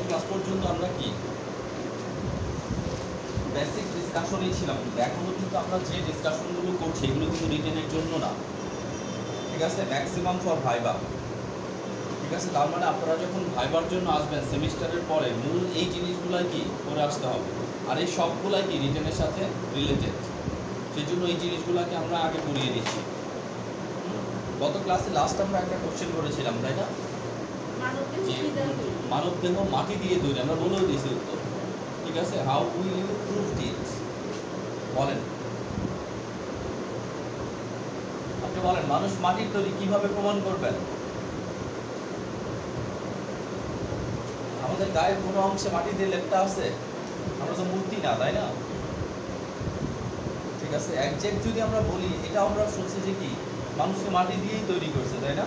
Class পর্যন্ত আমরা কি বেসিক ডিসকাশনেই ছিলাম, কিন্তু এখনও কিন্তু আমরা যে ডিসকাশনগুলো করছি এগুলো কিন্তু রিটেনের জন্য না, ঠিক আছে, ম্যাক্সিমাম ফর ভাইবা। ঠিক আছে, তার মানে আপনারা যখন ভাইবার জন্য আসবেন সেমিস্টারের পরে মূল এই জিনিসগুলাই কি করে আসতে হবে, আর এই সবগুলাই কি রিটেনের সাথে রিলেটেড, সেই জন্য এই জিনিসগুলোকে আমরা আগে পড়িয়ে দিচ্ছি। গত ক্লাসে লাস্ট আমরা একটা কোশ্চেন করেছিলাম, তাই না, মানবদেহ মাটি দিয়ে তৈরি, আমরা বলেও দিয়েছি উত্তর। ঠিক আছে, how will you prove it, বলেন, আপনি বলেন মানুষ মাটির তৈরি কিভাবে প্রমাণ করবেন? আমাদের গায়ের কোনো অংশে মাটি দিয়ে লেপটা আছে, আমরা তো মূর্তি না, তাই না? ঠিক আছে, একজ্যাক্ট যদি আমরা বলি, এটা আমরা শুনছি যে কি মানুষকে মাটি দিয়েই তৈরি করছে, তাই না?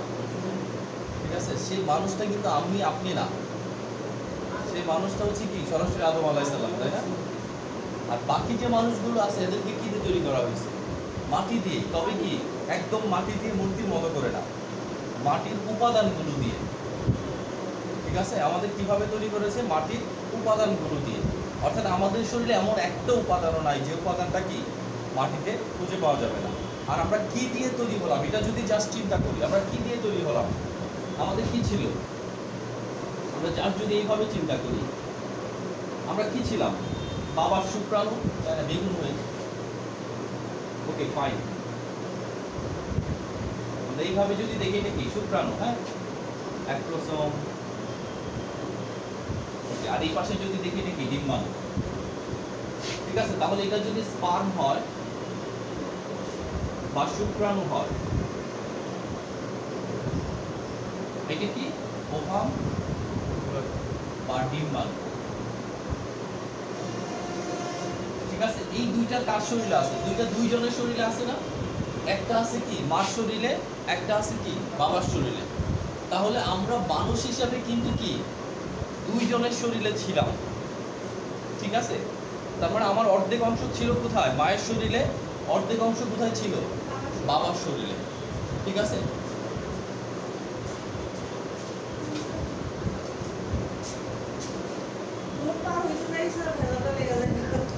ঠিক আছে, সেই মানুষটা কিন্তু আমি আপনি না, সেই মানুষটা হচ্ছে কি সরাসরি আদম আলাইহিস সালাম, তাই না? আর বাকি যে মানুষগুলো আছে এদেরকে কি দিয়ে তৈরি করা হয়েছে? মাটি দিয়ে। তবে কি একদম মাটি দিয়ে মূর্তির মতো করে না, মাটির উপাদানগুলো দিয়ে। ঠিক আছে, আমাদের কিভাবে তৈরি করেছে? মাটির উপাদানগুলো দিয়ে। অর্থাৎ আমাদের শরীরে এমন একটা উপাদানও নাই যে উপাদানটা কি মাটিতে খুঁজে পাওয়া যাবে না। আর আমরা কি দিয়ে তৈরি হলাম, এটা যদি জাস্ট চিন্তা করি, আমরা কি দিয়ে তৈরি হলাম, আমাদের কি ছিল? আমরা জাস্ট যদি এইভাবে চিন্তা করি, আমরা কি ছিলাম? বাবার শুক্রাণু, তাই না, বেগুন হয়ে, ওকে ফাইন। আমরা এইভাবে যদি দেখি এটা কি শুক্রাণু, হ্যাঁ, অ্যাক্রোসোম। আর এই পাশে যদি দেখি এটা কি ডিম্বাণু। ঠিক আছে, তাহলে এটা যদি স্পার্ম হয় বা শুক্রাণু হয়, এটা কি ওভাম বা ডিম্বাণু। ঠিক আছে, এই দুইটা কার শরীরে আছে? দুইজনের শরীরে আছে না? একটা আছে কি মার শরীরে, একটা আছে কি বাবার শরীরে। তাহলে আমরা মানুষ হিসাবে কিন্তু কি দুইজনের শরীরে ছিলাম। ঠিক আছে, তার মানে আমার অর্ধেক অংশ ছিল কোথায়? মায়ের শরীরে। অর্ধেক অংশ কোথায় ছিল? বাবার শরীরে। ঠিক আছে,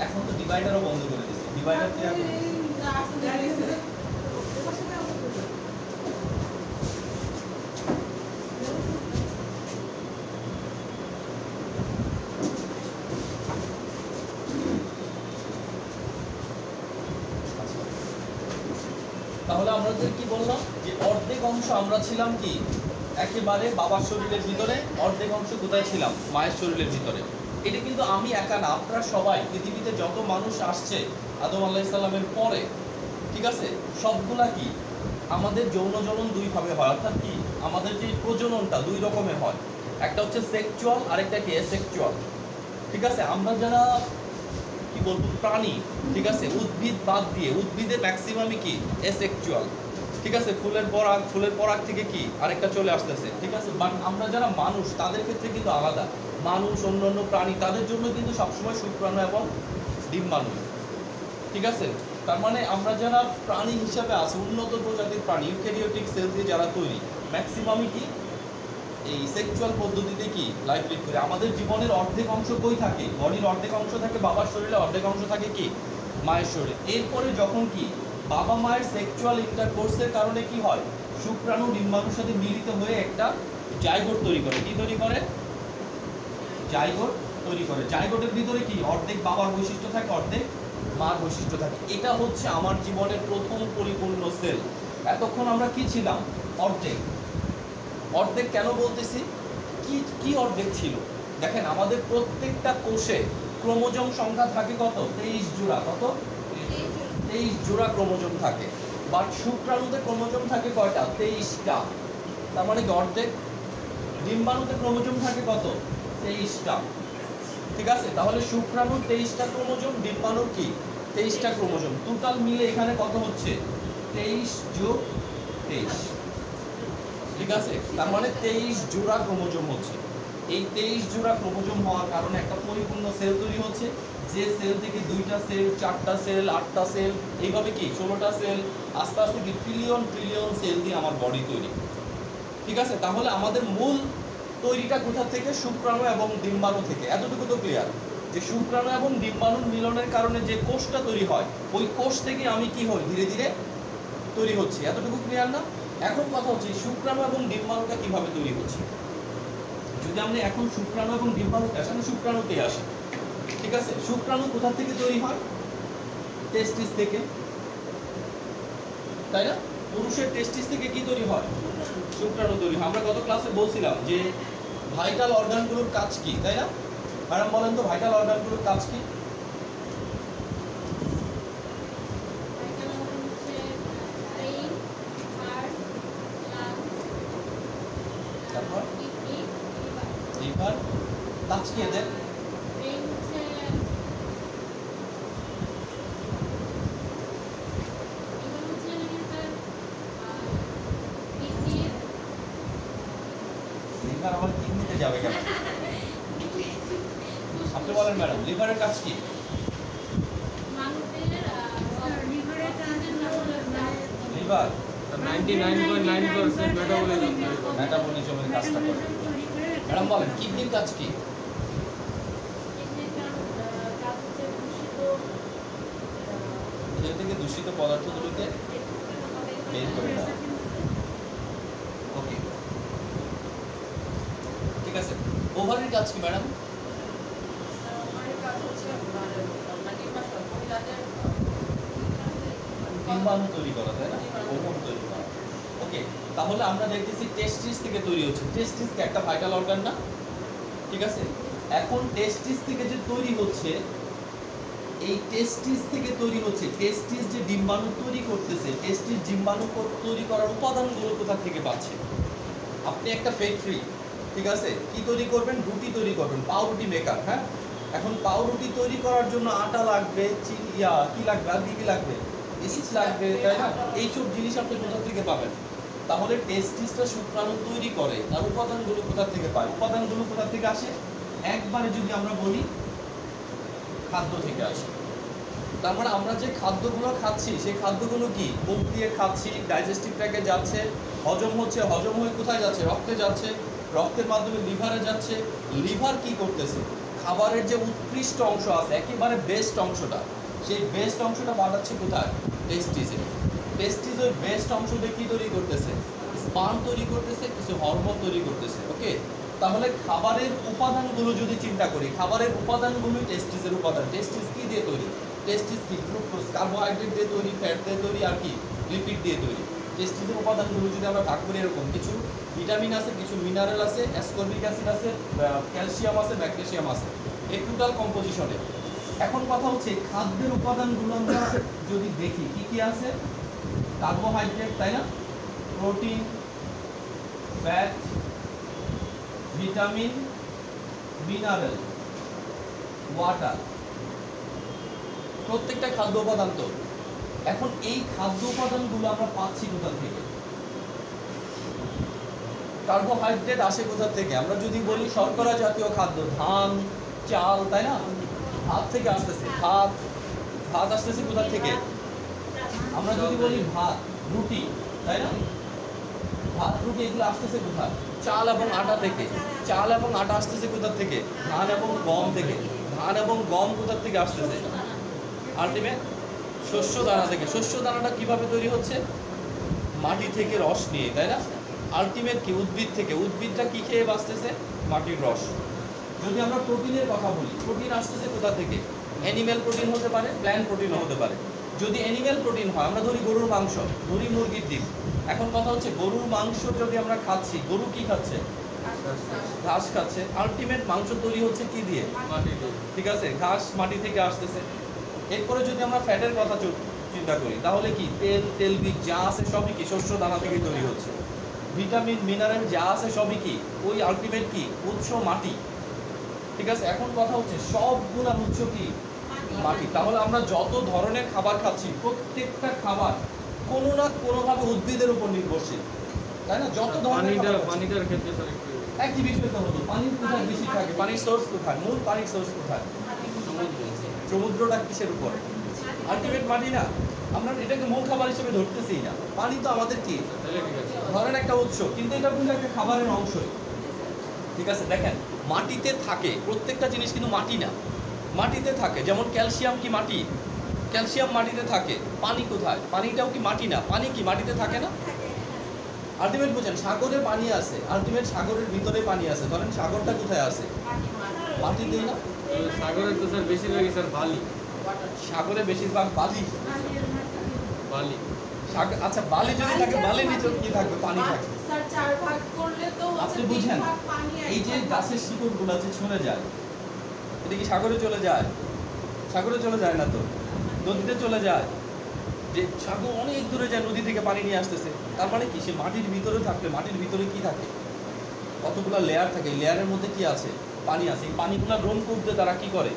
এখন তো ডিভাইডারও বন্ধ করে দিয়েছি, ডিভাইডার তাহলে আমরা কি বললাম যে অর্ধেক অংশ আমরা ছিলাম কি একেবারে বাবার শরীরের ভিতরে, অর্ধেক অংশ কোথায় ছিলাম? মায়ের শরীরের ভিতরে। এটা কিন্তু আমি একা না, আপনারা সবাই, পৃথিবীতে যত মানুষ আসছে আদম আলাইহিস সালামের পরে, ঠিক আছে, সবগুলা কি আমাদের যৌন জ্বলন দুইভাবে হয়। অর্থাৎ কি আমাদের যে প্রজননটা দুই রকমের হয়, একটা হচ্ছে সেক্সুয়াল, আরেকটা কি অ্যাসেক্সুয়াল। ঠিক আছে, আমরা যারা কি বলবো প্রাণী, ঠিক আছে, উদ্ভিদ বাদ দিয়ে, উদ্ভিদের ম্যাক্সিমামই কি অ্যাসেক্সুয়াল। ঠিক আছে, ফুলের পরাগ থেকে কি আরেকটা চলে আসতেছে। ঠিক আছে, বাট আমরা যারা মানুষ তাদের ক্ষেত্রে কিন্তু আলাদা। মানুষ অন্যান্য প্রাণী তাদের জন্য কিন্তু সবসময় শুক্রাণু এবং ডিম্বাণু। ঠিক আছে, তার মানে আমরা যারা প্রাণী হিসাবে আছে, উন্নত প্রজাতির প্রাণী, ইউক্যারিওটিক সেল দিয়ে যারা তৈরি, ম্যাক্সিমামই কি এই সেক্সুয়াল পদ্ধতিতে কি লাইফ লিড করে। আমাদের জীবনের অর্ধেক অংশ কই থাকে? বডির অর্ধেক অংশ থাকে বাবার শরীরে, অর্ধেক অংশ থাকে কি মায়ের শরীরে। এরপরে যখন কি বাবা মায়ের সেক্সুয়াল ইন্টারকোর্সের কারণে কি হয়, শুক্রাণু ডিম্বাণুর সাথে মিলিত হয়ে একটা জাইগোট তৈরি করে। কি তৈরি করে? জাইগোট তৈরি করে। জাইগোটের ভিতরে কি অর্ধেক বাবার বৈশিষ্ট্য থাকে, অর্ধেক মার বৈশিষ্ট্য থাকে। এটা হচ্ছে আমার জীবনের প্রথম পরিপূর্ণ সেল। এতক্ষণ আমরা কি ছিলাম? অর্ধেক। অর্ধেক কেন বলতেছি? কি কি অর্ধেক ছিল? দেখেন আমাদের প্রত্যেকটা কোষে ক্রোমোজোম সংখ্যা থাকে কত? 23 জোড়া। কত? 23 জোড়া ক্রোমোজোম থাকে। বাট শুক্রাণুতে ক্রোমোজোম থাকে কয়টা? 23টা। তার মানে কি অর্ধেক। ডিম্বাণুতে ক্রোমোজোম থাকে কত? 23টা। ঠিক আছে, তাহলে শুক্রাণুর 23টা ক্রোমোজোম, ডিম্বাণুর কি 23টা ক্রোমোজোম। টোটাল মিলে এখানে কত হচ্ছে? 23 যোগ 23। ঠিক আছে, তার মানে 23 জোড়া ক্রোমোজোম হচ্ছে। এই 23 জোড়া ক্রোমোজোম হওয়ার কারণে একটা পরিপূর্ণ সেল তৈরি হচ্ছে, যে সেল থেকে 2টা সেল, 4টা সেল, 8টা সেল, এইভাবে কি 16টা সেল, আস্তে আস্তে কি ট্রিলিয়ন ট্রিলিয়ন সেল দিয়ে আমার বডি তৈরি। ঠিক আছে, তাহলে আমাদের মূল তৈরিটা কোথা থেকে? শুক্রাণু এবং ডিম্বাণু থেকে। এতটুকু তো ক্লিয়ার যে শুক্রাণু এবং ডিম্বাণুর মিলনের কারণে যে কোষটা তৈরি হয়, ওই কোষ থেকে আমি কি হই? ধীরে ধীরে তৈরি হচ্ছে। এতটুকু ক্লিয়ার না? এখন কথা হচ্ছে শুক্রাণু এবং ডিম্বাণুটা কিভাবে তৈরি হচ্ছে। যদি আমরা এখন শুক্রাণু এবং ডিম্বাণুতে আসি, আমরা শুক্রাণুতে আসি, ঠিক আছে? শুক্রাণু কোথা থেকে তৈরি হয়? টেস্টিস থেকে, তাই না? পুরুষের টেস্টিস থেকে কি তৈরি হয়? শুক্রাণু তৈরি হয়। আমরা গত ক্লাসে বলছিলাম যে ভাইটাল অর্গানগুলোর কাজ কি, তাই না? ম্যাডাম বলেন তো ভাইটাল অর্গানগুলোর কাজ কি? তারপর লিভার, কাজ কি এদের? লিভার আমার কিডনিতে যাবে কেন? আপনি বলেন ম্যাডাম, লিভারের কাজ কি? লিভার 99.9% মেটাবলিজমের কাজটা করে। ম্যাডাম বলেন কিডনির কাজ কি? খেল থেকে দূষিত পদার্থগুলোকে বের করে দেওয়া। ওকে, ঠিক আছে। ওভারির কাজ কি ম্যাডাম? ডিম্বাণু তৈরি করা, তাই না? ওভম তৈরি করা। ওকে, তাহলে আমরা দেখতেছি টেস্টিস থেকে তৈরি হচ্ছে। টেস্টিস কি একটা ভাইটাল অর্গান না? ঠিক আছে। এখন টেস্টিস থেকে যে তৈরি হচ্ছে, এই টেস্টিস থেকে তৈরি হচ্ছে, টেস্টিস যে ডিম্বাণু তৈরি করতেছে, টেস্টিস ডিম্বাণু তৈরি করার উপাদানগুলো কোথা থেকে পাচ্ছে? আপনি একটা ফ্যাক্টরি, ঠিক আছে, কি তৈরি করবেন? রুটি তৈরি করবেন, পাউরুটি মেকার। হ্যাঁ, এখন পাউরুটি তৈরি করার জন্য আটা লাগবে, কি লাগবে, আর কি লাগবে? ইস্ট লাগবে, তাই না? এইসব জিনিস আপনি কোথা থেকে পাবেন? তাহলে টেস্টিসটা শুক্রাণু তৈরি করে, তার উপাদানগুলো কোথা থেকে পায়? উপাদানগুলো কোথা থেকে আসে? একবারে যদি আমরা বলি খাদ্য থেকে আসে। তার মানে আমরা যে খাদ্যগুলো খাচ্ছি, সেই খাদ্যগুলো কি? মুখ দিয়ে খাচ্ছি, ডাইজেস্টিভ ট্র্যাকে যাচ্ছে, হজম হচ্ছে, হজম হয়ে কোথায় যাচ্ছে? রক্তে যাচ্ছে, রক্তের মাধ্যমে লিভারে যাচ্ছে। লিভার কি করতেছে? খাবারের যে উৎকৃষ্ট অংশ আছে, একেবারে বেস্ট অংশটা, সেই বেস্ট অংশটা পাঠাচ্ছে কোথায়? টেস্টিসে। টেস্টিস ওই বেস্ট অংশ দিয়ে কি তৈরি করতেছে? স্পার্ম তৈরি করতেছে, কিছু হরমোন তৈরি করতেছে। ওকে, তাহলে খাবারের উপাদানগুলো যদি চিন্তা করি, খাবারের উপাদানগুলোই টেস্টিসের উপাদান। টেস্টিস কি দিয়ে তৈরি? টেস্টিস কি? ফ্রুক্টোজ, কার্বোহাইড্রেট দিয়ে তৈরি, ফ্যাট দিয়ে তৈরি, আর কি? লিপিড দিয়ে তৈরি। টেস্টিসের উপাদানগুলো যদি আমরা ভাগ করি, এরকম কিছু ভিটামিন আছে, কিছু মিনারেল আছে, অ্যাসকর্বিক অ্যাসিড আছে, ক্যালসিয়াম আছে, ম্যাগনেসিয়াম আছে, এই টোটাল কম্পোজিশনে। এখন কথা হচ্ছে খাদ্যের উপাদানগুলো আমরা যদি দেখি কি কি আছে? কার্বোহাইড্রেট, তাই না? Protein, fat, vitamin, mineral, water, প্রত্যেকটা খাদ্য উপাদান তো। এখন এই খাদ্য উপাদানগুলো আমরা পাচ্ছি কোথা থেকে? কার্বোহাইড্রেট আসে কোথা থেকে? আমরা যদি বলি শর্করা জাতীয় খাদ্য, ধান, চাল, তাই না? ভাত থেকে আসতেছে। ভাত আসতেছে কোথা থেকে? আমরা যদি বলি ভাত, রুটি, তাই না? ভাত, রুটি এগুলো আসতেছে কোথায়? চাল এবং আটা থেকে। চাল এবং আটা আসতেছে কোথা থেকে? ধান এবং গম থেকে। ধান এবং গম কোথা থেকে আসতেছে? আলটিমেট শস্য দানা থেকে। শস্য দানাটা কিভাবে তৈরি হচ্ছে? মাটি থেকে রস নিয়ে, তাই না? আলটিমেট কি? উদ্ভিদ থেকে। উদ্ভিদটা কি খেয়ে বাঁচতেছে? মাটির রস। যদি আমরা প্রোটিনের কথা বলি, প্রোটিন আসতেছে কোথা থেকে? অ্যানিম্যাল প্রোটিন হতে পারে, প্ল্যান্ট প্রোটিনও হতে পারে। যদি অ্যানিম্যাল প্রোটিন হয়, আমরা ধরি গরুর মাংস, ধরি মুরগির ডিম। এখন কথা হচ্ছে গরুর মাংস যদি আমরা খাচ্ছি, গরু কি খাচ্ছে? ঘাস খাচ্ছে। আলটিমেট মাংস তৈরি হচ্ছে কি দিয়ে? মাটি দিয়ে। ঠিক আছে, ঘাস মাটি থেকে আসতেছে। এরপরে যদি আমরা ফ্যাটের কথা চিন্তা করি, তাহলে কি? তেল, তেলবীজ যা আছে সবই কি? শস্য দানা থেকে তৈরি হচ্ছে। ভিটামিন, মিনারেল যা আছে সবই কি? ওই আলটিমেট কি? উৎস মাটি। ঠিক আছে, এখন কথা হচ্ছে সবগুলা উৎস কি? মাটি। তাহলে আমরা যত ধরনের খাবার খাচ্ছি, প্রত্যেকটা খাবার কোনো না কোনোভাবে উদ্ভিদের উপর নির্ভরশীল, তাই না? যত ধরনের পানিটার ক্ষেত্রে স্যার একটু একই বিষয় তো হলো, পানির কোথায় বেশি থাকে? পানির সোর্স কোথায়? মূল পানির সোর্স কোথায়? সমুদ্রটা কিসের উপরে? আলটিমেট মাটি না? আমরা এটাকে মূল খাবার হিসেবে ধরতেছি না। পানি তো আমাদের কি? ধরেন একটা উৎস, কিন্তু এটা কিন্তু একটা খাবারের অংশই। ঠিক আছে, দেখেন মাটিতে থাকে, প্রত্যেকটা জিনিস কিন্তু মাটি না, মাটিতে থাকে। যেমন ক্যালসিয়াম কি মাটি? ক্যালসিয়াম মাটিতে থাকে। পানি কোথায়? পানিটাও কি মাটি না? পানি কি মাটিতে থাকে না? আলটিমেট বুঝেন, সাগরে পানি আছে, আলটিমেট সাগরের ভিতরে পানি আছে, ধরেন সাগরটা কোথায় আছে? মাটিতেই না? সাগরে তো স্যার বেশিরভাগই স্যার বালি। সাগরে বেশিরভাগ বালি। বালি আচ্ছা, বালি যদি থাকে, বালির নিচে কি থাকবে? পানি থাকবে। স্যার 4 ভাগ করলে তো আপনি বুঝেন, এই যে গাছের শিকড়গুলো যে ছড়ে যায়, এটা কি সাগরে চলে যায়? সাগরে চলে যায় না তো, নদীতে চলে যায়। যে সাগর অনেক দূরে যায়, নদী থেকে পানি নিয়ে আসতেছে, তার মানে কি? সে মাটির ভিতরে থাকলে, মাটির ভিতরে কি থাকে? কতগুলো লেয়ার থাকে, লেয়ারের মধ্যে কি আছে? পানি আছে। এই পানিগুলো রোম করতে তারা কি করে?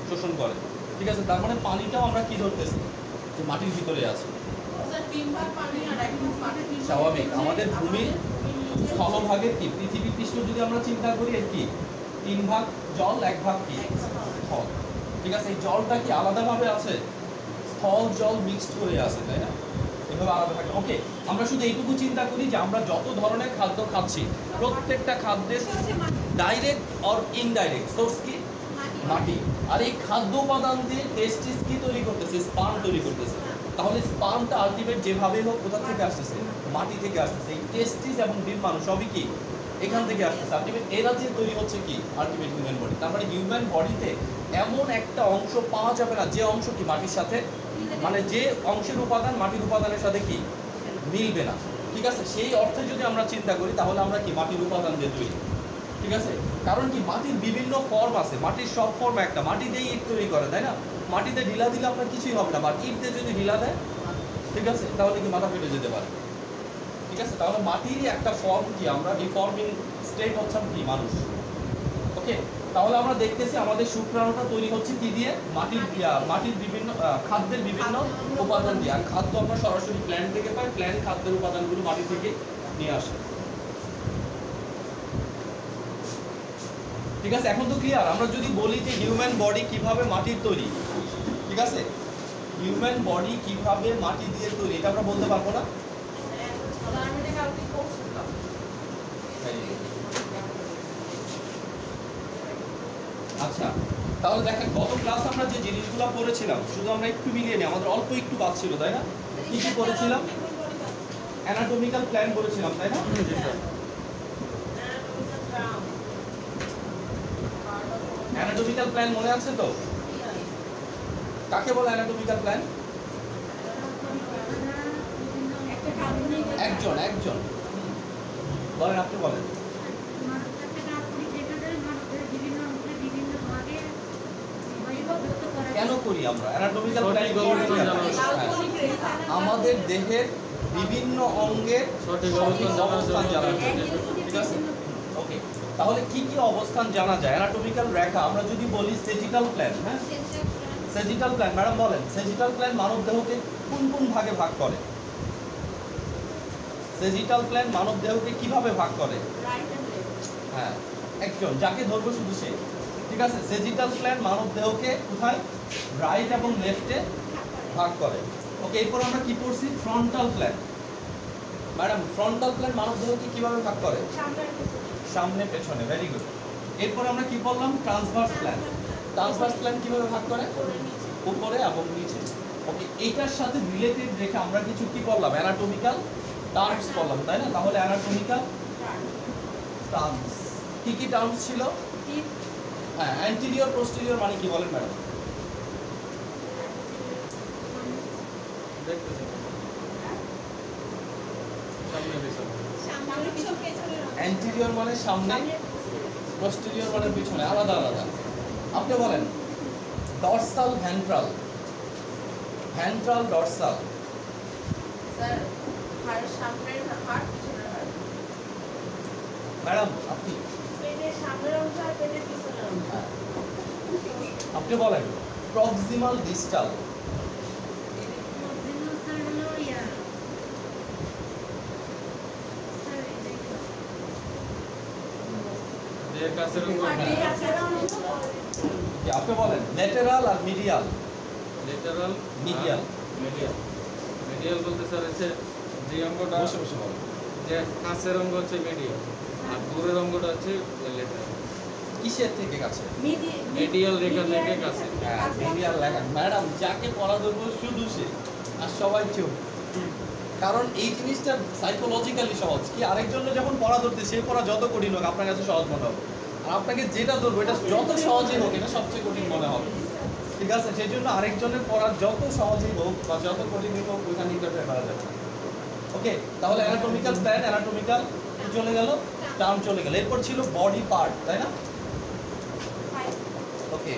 শোষণ করে। ঠিক আছে, তার মানে পানিটাও আমরা কি ধরতেছি? যে মাটির ভিতরে আছে। স্যার 3 ভাগ পানি আর 1 ভাগ মাটি। স্বাভাবিক, আমাদের ভূমির স্থলভাগের কি, পৃথিবী পৃষ্ঠ যদি আমরা চিন্তা করি, এর কি 3 ভাগ জল, 1 ভাগ কি স্থল। ঠিক আছে, এই জলটা কি আলাদাভাবে আছে? স্থল জল মিক্সড করে আছে, তাই না? এভাবে আলাদা থাকে। ওকে, আমরা শুধু এইটুকু চিন্তা করি যে আমরা যত ধরনের খাদ্য খাচ্ছি, প্রত্যেকটা খাদ্যের ডাইরেক্ট অর ইনডাইরেক্ট সোর্স কি? মাটি। আর এই খাদ্য উপাদান দিয়ে টেস্টিস কি তৈরি করতেছে? স্পার্ম তৈরি করতেছে। তাহলে স্পার্মটা আলটিমেট যেভাবে হোক কোথা থেকে আসতেছে? মাটি থেকে আসতেছে। এই টেস্টিস এবং ডিম্বাণু সবই কি এখান থেকে আসতেছে। আলটিমেট এরা যে তৈরি হচ্ছে কি আলটিমেট হিউম্যান বডি। তার মানে হিউম্যান বডিতে এমন একটা অংশ পাওয়া যাবে না যে অংশ কি মাটির সাথে, মানে যে অংশের উপাদান মাটির উপাদানের সাথে কি মিলবে না। ঠিক আছে, সেই অর্থে যদি আমরা চিন্তা করি তাহলে আমরা কি মাটির উপাদান দিয়ে তৈরি। ঠিক আছে, কারণ কি মাটির বিভিন্ন ফর্ম আছে, মাটির সব ফর্ম একটা, মাটি দিয়েই ইট তৈরি করে, তাই না? মাটিতে ঢিলা দিলে আপনার কিছুই হবে না, বাট ইট দিয়ে যদি ঢিলা দেয়, ঠিক আছে, তাহলে কি মাথা ফেটে যেতে পারে। ঠিক আছে, তাহলে মাটিরই একটা ফর্ম কি, আমরা ডিফর্মিং স্টেট হচ্ছেন কি মানুষ। ওকে, তাহলে আমরা দেখতেছি আমাদের শুক্রাণুটা তৈরি হচ্ছে কি দিয়ে? মাটির বিভিন্ন খাদ্যের বিভিন্ন উপাদান দিয়ে। আর খাদ্য আমরা সরাসরি প্ল্যান্ট থেকে পাই, প্ল্যান্ট খাদ্যের উপাদানগুলো মাটি থেকে নিয়ে আসে। ঠিক আছে, এখন তো ক্লিয়ার। আমরা যদি বলি যে হিউম্যান বডি কিভাবে মাটির তৈরি, ঠিক আছে, হিউম্যান বডি কিভাবে মাটি দিয়ে তৈরি, এটা আমরা বলতে পারবো না। আচ্ছা, তাহলে দেখেন গত ক্লাস আমরা যে জিনিসগুলো পড়েছিলাম, শুধু আমরা একটু মিলিয়ে নিই, আমাদের অল্প একটু বাদ ছিল, তাই না? কি কি পড়েছিলাম? অ্যানাটমিক্যাল প্ল্যান পড়েছিলাম, তাই না? অ্যানাটমিক্যাল প্ল্যান মনে আছে তো? কাকে বলে অ্যানাটমিক্যাল প্ল্যান? একজন একজন বলেন, আপনি বলেন। কেন করি আমরা অ্যানাটমিক্যাল প্ল্যান? আমাদের দেহের বিভিন্ন অঙ্গের সঠিক অবস্থান জানার জন্য। ঠিক আছে, ওকে, তাহলে কি কি অবস্থান জানা যায়? অ্যানাটমিক্যাল রেখা আমরা যদি বলি সেজিটাল প্ল্যান, হ্যাঁ, সেজিটাল প্ল্যান, ম্যাডাম বলেন, সেজিটাল প্ল্যান মানব দেহকে কোন কোন ভাগে ভাগ করে? সেজিটাল প্ল্যান মানব দেহকে কিভাবে ভাগ করে? হ্যাঁ, একজন যাকে ধরবো শুধু সে। ঠিক আছে, সেজিটাল প্ল্যান মানব দেহকে কোথায়? রাইট এবং লেফটে ভাগ করে। ওকে, এরপর আমরা কি পড়ছি? Frontal plane. Madam, frontal plane মানব দেহকে কিভাবে ভাগ করে? সামনে পেছনে, ভেরি গুড। এরপর আমরা কি বললাম? Transverse plan. ট্রান্সভার্স প্ল্যান কিভাবে ভাগ করে? উপরে এবং নিচে। ওকে, এইটার সাথে রিলেটেড রেখে আমরা কিছু কি বললাম? অ্যানাটমিক্যাল টার্মস বললাম, তাই না? তাহলে অ্যানাটমিক্যাল টার্মস কি কি টার্মস ছিল? হ্যাঁ, অ্যান্টিরিয়র পোস্টেরিয়র মানে কি বলেন ম্যাডাম? অ্যান্টিরিয়র মানে সামনে, পোস্টেরিয়র মানে পিছনে, আলাদা আলাদা। আপনি বলেন dorsal, ventral. Ventral, dorsal. Sir হাড় সামনের হাড় পিছনের হাড়। ম্যাডাম আপনি পেটের সামনের অংশ আর পেটের পিছনের অংশ। আপনি বলেন প্রক্সিমাল, ডিস্টাল। আপনি বলেন ল্যাটেরাল আর medial. Lateral, medial. Medial. Medial বলতে স্যার হচ্ছে যে অঙ্গটা, বসে বসে বলেন। যে কাছের অঙ্গ হচ্ছে মিডিয়াল আর দূরের অঙ্গটা হচ্ছে লেটারাল। কিসের থেকে কাছে? মিডিয়াল রেখা থেকে কাছে। হ্যাঁ, মিডিয়াল লেখা। ম্যাডাম যাকে পড়া ধরবো শুধু সে, আর সবাই চুপ। কারণ এই জিনিসটা সাইকোলজিক্যালি সহজ। কি আরেকজনের যখন পড়া ধরতে, সে পড়া যত কঠিন হোক আপনার কাছে সহজ মনে হবে, আর আপনাকে যেটা ধরবো এটা যত সহজই হোক এটা সবচেয়ে কঠিন মনে হবে। ঠিক আছে, সেই জন্য আরেকজনের পড়া যত সহজই হোক বা যত কঠিনই হোক ওইখানে ইন্টারফেয়ার করা যাবে না। ওকে, তাহলে অ্যানাটমিক্যাল প্ল্যান, অ্যানাটমিক্যাল চলে গেল, টার্ম চলে গেল। এরপর ছিল বডি পার্ট, তাই না? ওকে,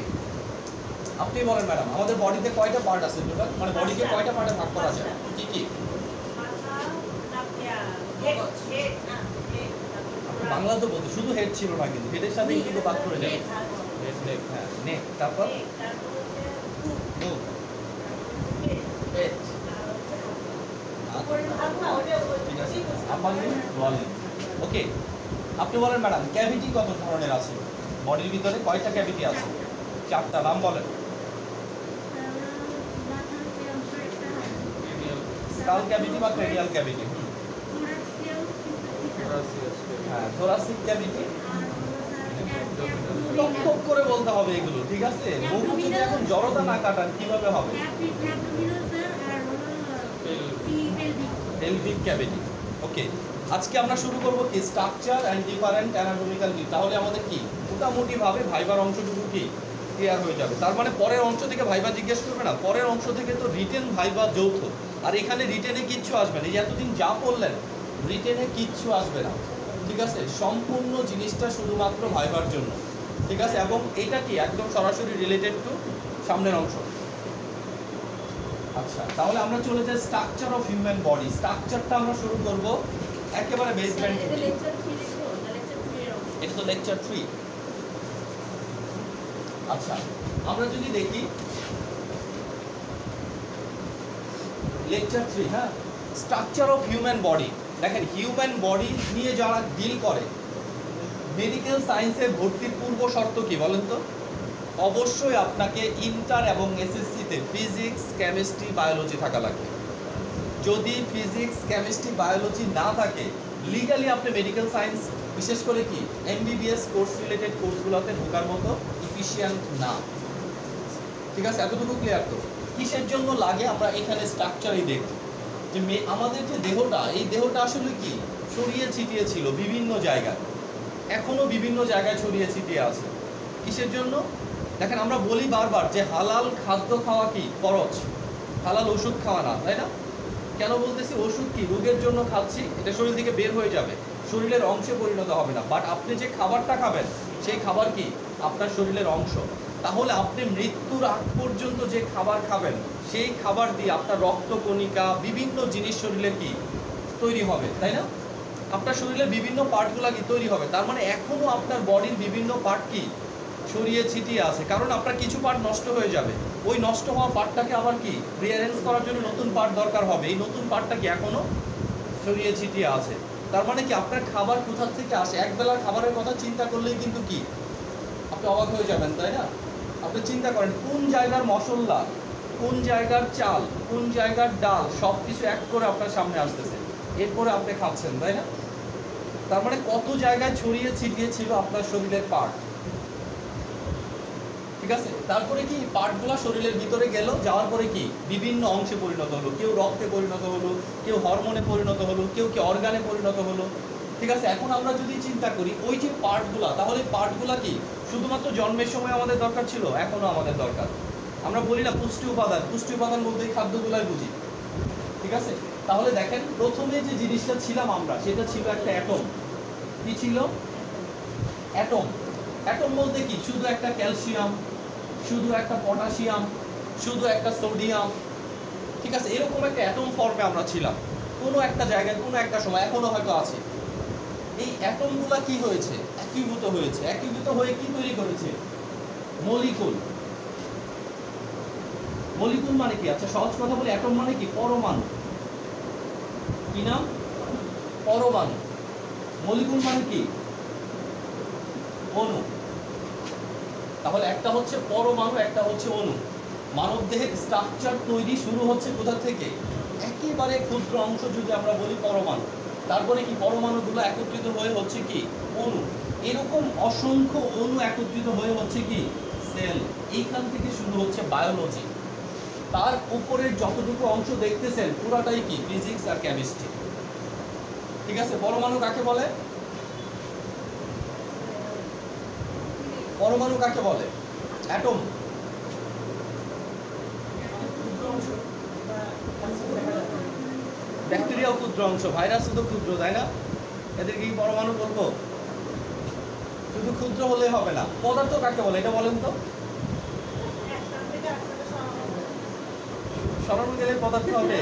আপনি বলেন ম্যাডাম, আমাদের বডিতে কয়টা পার্ট আছে টোটাল? মানে বডিকে কয়টা পার্টে ভাগ করা যায়? কি কি? আপনি বাংলা তো বলতে, শুধু হেড ছিল না কিন্তু, হেডের সাথে কিন্তু ভাগ করে যায়। হ্যাঁ, নেক, তারপর মুখ, পেট, ঠিক আছে, আপার লিম্ব, লোয়ার লিম্ব। ওকে, আপনি বলেন ম্যাডাম, ক্যাভিটি কত ধরনের আছে বডির ভিতরে? কয়টা ক্যাভিটি আছে? 4টা, নাম বলেন। স্কাল ক্যাভিটি বা ক্রেনিয়াল ক্যাভিটি? হ্যাঁ, থোরাসিক ক্যাভিটি। টক করে বলতে হবে এগুলো, ঠিক আছে? মুখ যদি এখন জড়তা না কাটান কিভাবে হবে? Pelvic cavity. ওকে, আজকে আমরা শুরু করব কি structure and different anatomical view. তাহলে আমাদের কি মোটামুটি ভাবে ভাইবার অংশটুকু কি ক্লিয়ার হয়ে যাবে। তার মানে পরের অংশ থেকে ভাইবা জিজ্ঞেস করবে না, পরের অংশ থেকে তো রিটেন ভাইবা যৌথ, আর এখানে রিটেনে কিচ্ছু আসবে না। এই যে এতদিন যা পড়লেন রিটেনে কিচ্ছু আসবে না, ঠিক আছে? সম্পূর্ণ জিনিসটা শুধুমাত্র ভাইবার জন্য, ঠিক আছে? এবং এটা কি একদম সরাসরি রিলেটেড টু সামনের অংশ। আচ্ছা, তাহলে আমরা চলে যাই স্ট্রাকচার অফ হিউম্যান বডি। স্ট্রাকচারটা আমরা শুরু করব একেবারে বেসমেন্ট থেকে। এটা তো লেকচার 3। আচ্ছা, আমরা যদি দেখি লেকচার 3, হ্যাঁ, স্ট্রাকচার অফ হিউম্যান বডি। দেখেন, হিউম্যান বডি নিয়ে যারা ডিল করে, মেডিকেল সায়েন্সে ভর্তির পূর্ব শর্ত কি বলেন তো? অবশ্যই আপনাকে ইন্টার এবং এসএসসিতে ফিজিক্স, কেমিস্ট্রি, বায়োলজি থাকা লাগবে। যদি ফিজিক্স, কেমিস্ট্রি, বায়োলজি না থাকে, লিগালি আপনি মেডিকেল সায়েন্স, বিশেষ করে কি এমবিবিএস কোর্স রিলেটেড কোর্সগুলোতে ঢোকার মতো এফিশিয়েন্ট না। ঠিক আছে, এতটুকু ক্লিয়ার তো? কিসের জন্য লাগে আমরা এখানে স্ট্রাকচারই দেখব যে আমাদের যে দেহটা, এই দেহটা আসলে কি ছড়িয়ে ছিটিয়ে ছিল বিভিন্ন জায়গায়, এখনো বিভিন্ন জায়গায় ছড়িয়ে ছিটিয়ে আছে। কিসের জন্য? দেখেন, আমরা বলি বারবার যে হালাল খাদ্য খাওয়া কি ফরজ, হালাল ওষুধ খাওয়া না, তাই না? কেন বলতেছি? ওষুধ কি রোগের জন্য খাচ্ছি, এটা শরীর থেকে বের হয়ে যাবে, শরীরের অংশে পরিণত হবে না। বাট আপনি যে খাবারটা খাবেন সেই খাবার কি আপনার শরীরের অংশ। তাহলে আপনি মৃত্যুর আগ পর্যন্ত যে খাবার খাবেন সেই খাবার দিয়ে আপনার রক্তকণিকা, বিভিন্ন জিনিস শরীরে কি তৈরি হবে, তাই না? আপনার শরীরের বিভিন্ন পার্টগুলো কি তৈরি হবে। তার মানে এখনো আপনার বডির বিভিন্ন পার্ট কি ছড়িয়ে ছিটিয়ে আছে, কারণ আপনার কিছু পার্ট নষ্ট হয়ে যাবে। ওই নষ্ট হওয়া পার্টটাকে আবার কি রিঅ্যারেঞ্জ করার জন্য নতুন পার্ট দরকার হবে। এই নতুন পার্টটা কি এখনো ছড়িয়ে ছিটিয়ে আছে। তার মানে কি আপনার খাবার কোথা থেকে আসে? একবেলার খাবারের কথা চিন্তা করলেই কিন্তু কি আপনি অবাক হয়ে যাবেন, তাই না? আপনি চিন্তা করেন কোন জায়গার মশলা, কোন জায়গার চাল, কোন জায়গার ডাল, সব কিছু এক করে আপনার সামনে আসতেছে, এরপরে আপনি খাচ্ছেন, তাই না? তার মানে কত জায়গায় ছড়িয়ে ছিটিয়ে ছিল আপনার শরীরের পার্ট। ঠিক আছে, তারপরে কি পার্টগুলো শরীরের ভিতরে গেল, যাওয়ার পরে কি বিভিন্ন অংশে পরিণত হলো। কেউ রক্তে পরিণত হলো, কেউ হরমোনে পরিণত হলো, কেউ কি অর্গানে পরিণত হলো। ঠিক আছে, এখন আমরা যদি চিন্তা করি ওই যে পার্টগুলা, তাহলে পার্টগুলা কি শুধুমাত্র জন্মের সময় আমাদের দরকার ছিল? এখনো আমাদের দরকার। আমরা বলি না পুষ্টি উপাদান, পুষ্টি উপাদান বলতে এই খাদ্যগুলাই বুঝি। ঠিক আছে, তাহলে দেখেন প্রথমে যে জিনিসটা ছিলাম আমরা, সেটা ছিল একটা অ্যাটম। কি ছিল? অ্যাটম। অ্যাটম বলতে কি শুধু একটা ক্যালসিয়াম, শুধু একটা পটাশিয়াম, শুধু একটা সোডিয়াম। ঠিক আছে, এরকম একটা অ্যাটম ফর্মে আমরা ছিলাম কোনো একটা জায়গায়, কোনো একটা সময়, এখনো হয়তো আছে। এই অ্যাটমগুলা কি হয়েছে? একীভূত হয়েছে। একীভূত হয়ে কি তৈরি করেছে? মলিকুল। মলিকুল মানে কি? আচ্ছা, সহজ কথা বলি, অ্যাটম মানে কি? পরমাণু। কি নাম? পরমাণু। মলিকুল মানে কি? অণু। তাহলে একটা হচ্ছে পরমাণু, একটা হচ্ছে অণু। মানবদেহের স্ট্রাকচার তৈরি শুরু হচ্ছে কোথা থেকে? একেবারে ক্ষুদ্র অংশ যদি আমরা বলি পরমাণু। তারপরে কি পরমাণুগুলো একত্রিত হয়ে হচ্ছে কি অণু। এরকম অসংখ্য অণু একত্রিত হয়ে হচ্ছে কি সেল। এইখান থেকে শুরু হচ্ছে বায়োলজি। তার উপরের যতটুকু অংশ দেখতেছেন পুরাটাই কি ফিজিক্স আর কেমিস্ট্রি। ঠিক আছে, পরমাণু কাকে বলে? পরমাণু কাকে বলে? অ্যাটম। ব্যাকটেরিয়াও ক্ষুদ্র অংশ, ভাইরাসও তো ক্ষুদ্র, তাই না? এদেরকে কি পরমাণু বলবো? শুধু ক্ষুদ্র হলে হবে না। পদার্থ কাকে বলে এটা বলেন তো? সরানো গেলে পদার্থ হবে।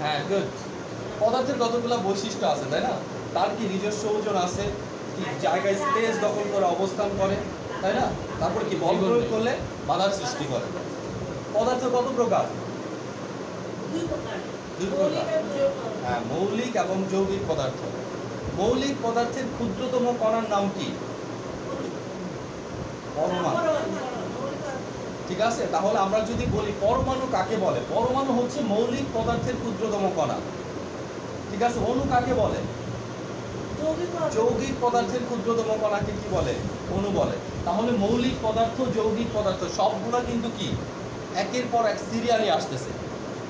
হ্যাঁ, গুড। পদার্থের কতগুলো বৈশিষ্ট্য আছে, তাই না? তার কি নিজস্ব ওজন আছে, কি জায়গায় স্পেস দখল করে অবস্থান করে, তাই না? তারপর কি বল প্রয়োগ করলে বাধার সৃষ্টি করে। পদার্থ কত প্রকার? দুই প্রকার। হ্যাঁ, মৌলিক এবং যৌগিক পদার্থ। মৌলিক পদার্থের ক্ষুদ্রতম কণার নাম কি? পরমাণু। ঠিক আছে, তাহলে আমরা যদি বলি পরমাণু কাকে বলে, পরমাণু হচ্ছে মৌলিক পদার্থের ক্ষুদ্রতম কণা। ঠিক আছে, অণু কাকে বলে? যৌগিক পদার্থের ক্ষুদ্রতম কণাকে কি বলে? অণু বলে। তাহলে মৌলিক পদার্থ, যৌগিক পদার্থ সবগুলো কিন্তু কি একের পর এক সিরিয়ালি আসতেছে।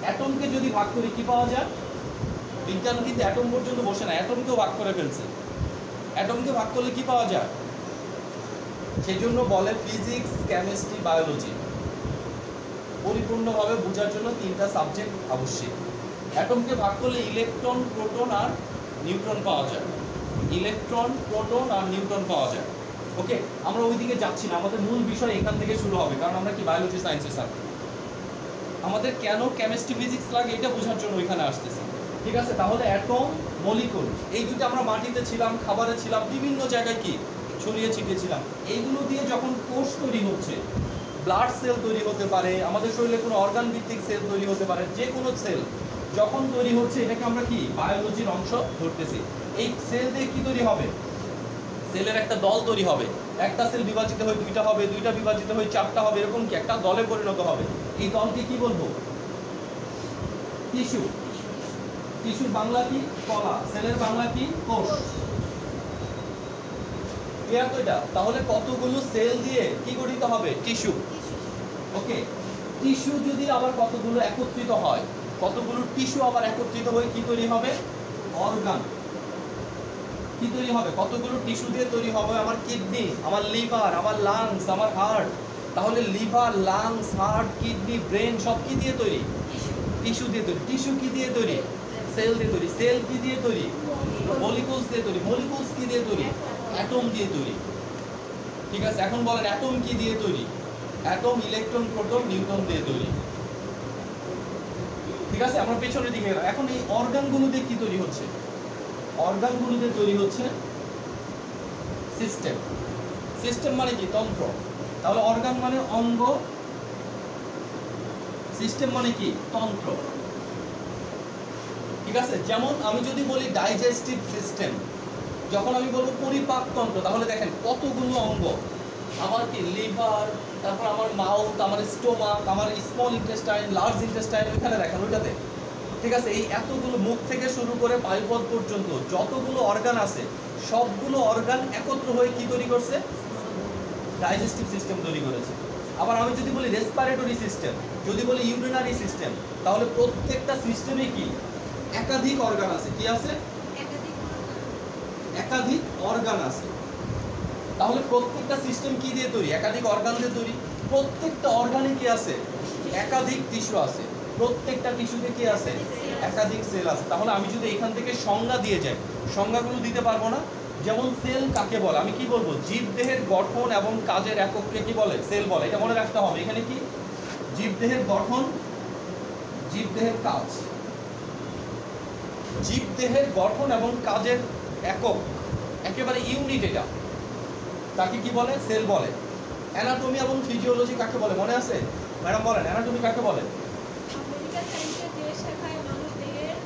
অ্যাটমকে যদি ভাগ করি কি পাওয়া যায়? বিজ্ঞান কিন্তু অ্যাটম পর্যন্ত বসে না, অ্যাটমকেও ভাগ করে ফেলছে। অ্যাটমকে ভাগ করলে কি পাওয়া যায়? সেই জন্য বলে ফিজিক্স, কেমিস্ট্রি, বায়োলজি। পরিপূর্ণভাবে বোঝার জন্য তিনটা সাবজেক্ট আবশ্যক। অ্যাটমকে ভাগ করলে ইলেকট্রন, প্রোটন আর নিউট্রন পাওয়া যায়। ইলেকট্রন, প্রোটন আর নিউট্রন পাওয়া যায়। ওকে, আমরা ওইদিকে যাচ্ছি না, আমাদের মূল বিষয় এখান থেকে শুরু হবে, কারণ আমরা কি বায়োলজি সায়েন্সের ছাত্র। আমাদের কেন কেমিস্ট্রি, ফিজিক্স লাগে এটা বোঝার জন্য ওইখানে আসতেছি। ঠিক আছে, তাহলে অ্যাটম, মলিকুল, এই দুটো আমরা মাটিতে ছিলাম, খাবারে ছিলাম, বিভিন্ন জায়গায় কি ছড়িয়ে ছিটিয়ে ছিলাম। এইগুলো দিয়ে যখন কোষ তৈরি হচ্ছে, ব্লাড সেল তৈরি হতে পারে, আমাদের শরীরে কোনো অর্গান ভিত্তিক সেল তৈরি হতে পারে, যে কোনো সেল যখন তৈরি হচ্ছে এটাকে আমরা কি বায়োলজির অংশ ধরতেছি। এই সেল দিয়ে কি তৈরি হবে? সেলের একটা দল তৈরি হবে। একটা সেল বিভাজিত হয়ে দুইটা হবে, দুইটা বিভাজিত হয়ে চারটা হবে, এরকম কি একটা দলে পরিণত হবে। এই দলকে কি বলবো? টিস্যু। টিস্যুর বাংলা কি? কলা। সেলের বাংলা কি? কোষ। ক্লিয়ার তো এটা? তাহলে কতগুলো সেল দিয়ে কি গঠিত হবে? টিস্যু। ওকে, টিস্যু যদি আবার কতগুলো একত্রিত হয়, কতগুলো টিস্যু আবার একত্রিত হয়ে কি তৈরি হবে? অর্গান। কি তৈরি হবে? কতগুলো টিস্যু দিয়ে তৈরি হবে আমার কিডনি, আমার লিভার, আমার লাংস, আমার হার্ট। তাহলে liver, lungs, heart, kidney, brain সব কি দিয়ে তৈরি? টিস্যু দিয়ে তৈরি। টিস্যু কি দিয়ে তৈরি? সেল দিয়ে তৈরি। সেল কি দিয়ে তৈরি? মলিকুলস দিয়ে তৈরি। মলিকুলস কি দিয়ে তৈরি? অ্যাটম দিয়ে তৈরি। ঠিক আছে, এখন বলেন অ্যাটম কি দিয়ে তৈরি? অ্যাটম ইলেকট্রন, প্রোটন, নিউট্রন দিয়ে তৈরি। ঠিক আছে, আমরা পেছনের দিকে গেলাম। এখন এই অর্গানগুলো দিয়ে কি তৈরি হচ্ছে? অর্গানগুলো দিয়ে তৈরি হচ্ছে সিস্টেম। সিস্টেম মানে কি? তন্ত্র। তাহলে অর্গান মানে অঙ্গ, সিস্টেম মানে কি? তন্ত্র। ঠিক আছে, যেমন আমি যদি বলি ডাইজেস্টিভ সিস্টেম, যখন আমি বলবো পরিপাকতন্ত্র, তাহলে দেখেন কতগুলো অঙ্গ। আমার কি লিভার, তারপর আমার মাউথ, আমার স্টোমাক, আমার স্মল ইন্টেস্টাইন, লার্জ ইন্টেস্টাইন, ওইখানে দেখেন ওইটাতে। ঠিক আছে, এই এতগুলো মুখ থেকে শুরু করে বায়ুপথ পর্যন্ত যতগুলো অর্গান আছে সবগুলো অর্গান একত্র হয়ে কি তৈরি করছে? ডাইজেস্টিভ সিস্টেম তৈরি করেছে। আবার আমি যদি বলি রেসপিরেটরি সিস্টেম, যদি বলি ইউরিনারি সিস্টেম, তাহলে প্রত্যেকটা সিস্টেমে কি একাধিক অর্গান আছে। কি আছে? একাধিক অর্গান আছে। তাহলে প্রত্যেকটা সিস্টেম কি দিয়ে তৈরি? একাধিক অর্গান দিয়ে তৈরি। প্রত্যেকটা অর্গানে কি আছে? একাধিক টিস্যু আছে। প্রত্যেকটা টিস্যুতে কি আছে? একাধিক সেল আছে। তাহলে আমি যদি এখান থেকে সংজ্ঞা দিয়ে যাই, সংজ্ঞাগুলো দিতে পারবো না। যেমন সেল কাকে বলে? আমি কি বলবো? জীবদেহের গঠন এবং কাজের একককে কি বলে? সেল বলে। এটা মনে রাখতে হবে। এখানে কি জীবদেহের গঠন, জীবদেহের কাজ। জীবদেহের গঠন এবং কাজের একক, একেবারে ইউনিট, এটা তাকে কি বলে? সেল বলে। অ্যানাটমি এবং ফিজিওলজি কাকে বলে? মনে আছে? ম্যাডাম বলেন, অ্যানাটমি কাকে বলে? মেডিকেল সায়েন্সের যে শাখায় মানুষ দেহের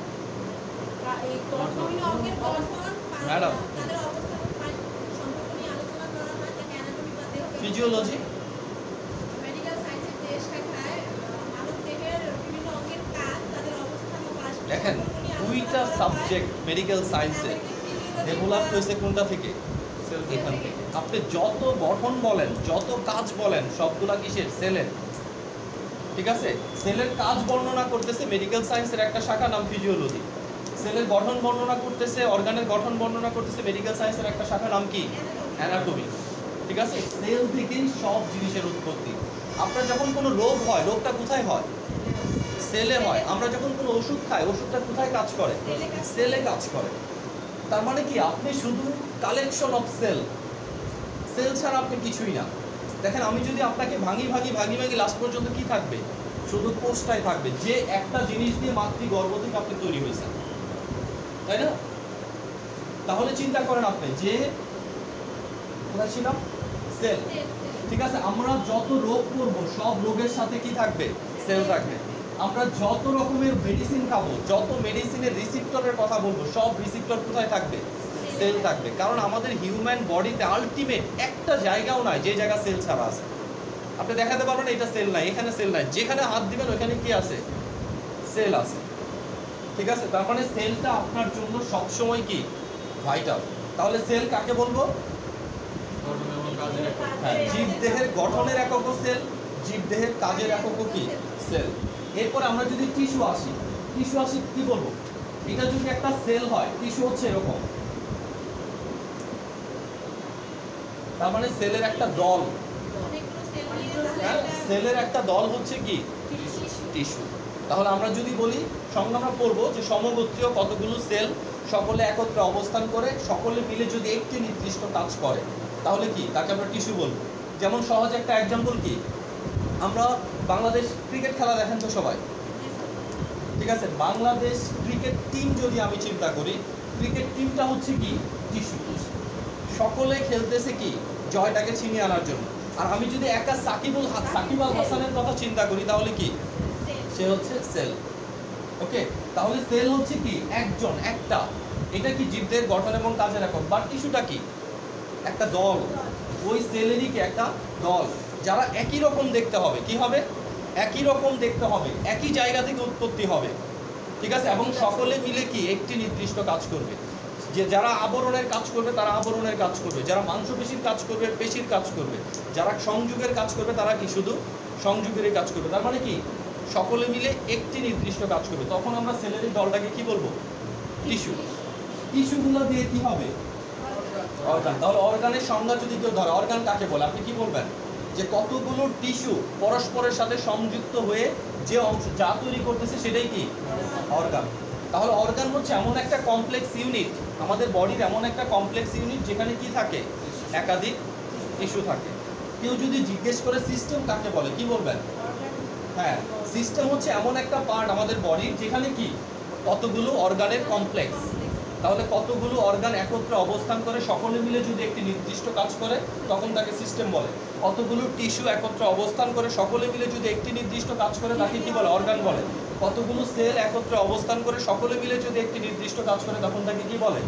এই বিভিন্ন অঙ্গের গঠন, ম্যাডাম তাদের অবস্থা সম্পর্ক নিয়ে আলোচনা করা হয়, তাকে অ্যানাটমি বা দেহ। ফিজিওলজি মেডিকেল সায়েন্সের যে শাখায় মানব দেহের বিভিন্ন অঙ্গের কাজ, তাদের অবস্থান ও কাজ দেখেন, সম্পর্ক নিয়ে দুইটা সাবজেক্ট মেডিকেল সায়েন্সে ডেভেলপ হয়েছে কোনটা থেকে? এখান থেকে। আপনি যত গঠন বলেন, যত কাজ বলেন, সবগুলা কিসের? সেলের। ঠিক আছে, সেলের কাজ বর্ণনা করতেছে মেডিকেল সায়েন্সের একটা শাখা নাম ফিজিওলজি। সেলের গঠন বর্ণনা করতেছে, অর্গানের গঠন বর্ণনা করতেছে মেডিকেল সায়েন্সের একটা শাখা নাম কি? অ্যানাটমি। ঠিক আছে, সেল থেকেই সব জিনিসের উৎপত্তি। আপনার যখন কোনো রোগ হয়, রোগটা কোথায় হয়? সেলে হয়। আমরা যখন কোনো ওষুধ খাই, ওষুধটা কোথায় কাজ করে? সেলে কাজ করে। তার মানে কি, আপনি শুধু কালেকশন অফ সেল। সেল ছাড়া আপনি কিছুই না। দেখেন, আমি যদি আপনাকে ভাঙি লাস্ট পর্যন্ত কি থাকবে? শুধু কোষটাই থাকবে, যে একটা জিনিস দিয়ে মাতৃগর্ভ থেকে আপনি তৈরি হয়েছেন, তাই না? তাহলে চিন্তা করেন আপনি যে কোথায় ছিলাম? সেল। ঠিক আছে, আমরা যত রোগ করব সব রোগের সাথে কি থাকবে? সেল থাকবে। আমরা যত রকমের মেডিসিন খাবো, যত মেডিসিনের রিসিপ্টরের কথা বলবো, সব রিসিপ্টর কোথায় থাকবে? সেল থাকবে। কারণ আমাদের হিউম্যান বডিতে আলটিমেট একটা জায়গাও নাই যে জায়গা সেল ছাড়া আছে। আপনি দেখাতে পারবেন এটা সেল নাই, এখানে সেল নাই, যেখানে হাত দিবেন ওখানে কি আছে? সেল আছে। ঠিক আছে, তার মানে সেলটা আপনার জন্য সবসময় কি? ভাইটাল। তাহলে সেল কাকে বলবো? গঠন এবং কাজের একক। হ্যাঁ, জীবদেহের গঠনের এককও সেল, জীবদেহের কাজের এককও কি? সেল। এরপর আমরা যদি টিস্যু আসি কি বলবো? এটা যদি একটা সেল হয়, টিস্যু হচ্ছে এরকম। তার মানে সেলের একটা দল। হ্যাঁ, সেলের একটা দল হচ্ছে কি? টিস্যু। তাহলে আমরা যদি বলি, সঙ্গে আমরা পড়বো যে সমগোত্রীয় কতগুলো সেল সকলে একত্রে অবস্থান করে, সকলে মিলে যদি একটি নির্দিষ্ট কাজ করে, তাহলে কি? তাকে আমরা টিস্যু বলবো। যেমন সহজ একটা এক্সাম্পল কি, আমরা বাংলাদেশ ক্রিকেট খেলা দেখেন তো সবাই। ঠিক আছে, বাংলাদেশ ক্রিকেট টিম যদি আমি চিন্তা করি, ক্রিকেট টিমটা হচ্ছে কি? টিস্যু। সকলে খেলতেছে কি? জয়টাকে ছিনিয়ে আনার জন্য। আর আমি যদি একা সাকিব আল হাসানের কথা চিন্তা করি, তাহলে কি? সে হচ্ছে সেল। ওকে, তাহলে সেল হচ্ছে কি? একজন, একটা। এটা কি? জীবদের গঠন এবং কাজের একক। বাট টিস্যুটা কি? একটা দল। ওই সেলেরই কি? একটা দল, যারা একই রকম দেখতে হবে। কি হবে? একই রকম দেখতে হবে, একই জায়গা থেকে উৎপত্তি হবে। ঠিক আছে, এবং সকলে মিলে কি? একটি নির্দিষ্ট কাজ করবে। যে যারা আবরণের কাজ করবে তারা আবরণের কাজ করবে, যারা মাংসপেশির কাজ করবে পেশির কাজ করবে, যারা সংযোগের কাজ করবে তারা কি? শুধু সংযোগেরই কাজ করবে। তার মানে কি? সকলে মিলে একটি নির্দিষ্ট কাজ করবে। তখন আমরা সেলের দলটাকে কি বলবো? টিস্যু। টিস্যুগুলো দিয়ে কি হবে? অর্গান। তাহলে অর্গানের সংজ্ঞা যদি কেউ ধরে, অর্গান কাকে বলে? আপনি কি বলবেন? যে কতগুলো টিস্যু পরস্পরের সাথে সংযুক্ত হয়ে যে অংশ যা তৈরি করতেছে সেটাই কি? অর্গান। তাহলে অর্গান হচ্ছে এমন একটা কমপ্লেক্স ইউনিট, আমাদের বডির এমন একটা কমপ্লেক্স ইউনিট যেখানে কি থাকে? একাধিক টিস্যু থাকে। কেউ যদি জিজ্ঞেস করে সিস্টেম কাকে বলে, কি বলবেন? হ্যাঁ, সিস্টেম হচ্ছে এমন একটা পার্ট আমাদের বডির যেখানে কি? কতগুলো অর্গানের কমপ্লেক্স। তাহলে কতগুলো অর্গান একত্রে অবস্থান করে সকলে মিলে যদি একটি নির্দিষ্ট কাজ করে, তখন তাকে সিস্টেম বলে। কতগুলো টিস্যু একত্রে অবস্থান করে সকলে মিলে যদি একটি নির্দিষ্ট কাজ করে, তাকে কি বলে? অর্গান বলে। কতগুলো সেল একত্রে অবস্থান করে সকলে মিলে যদি একটি নির্দিষ্ট কাজ করে, তখন তাকে কি বলে?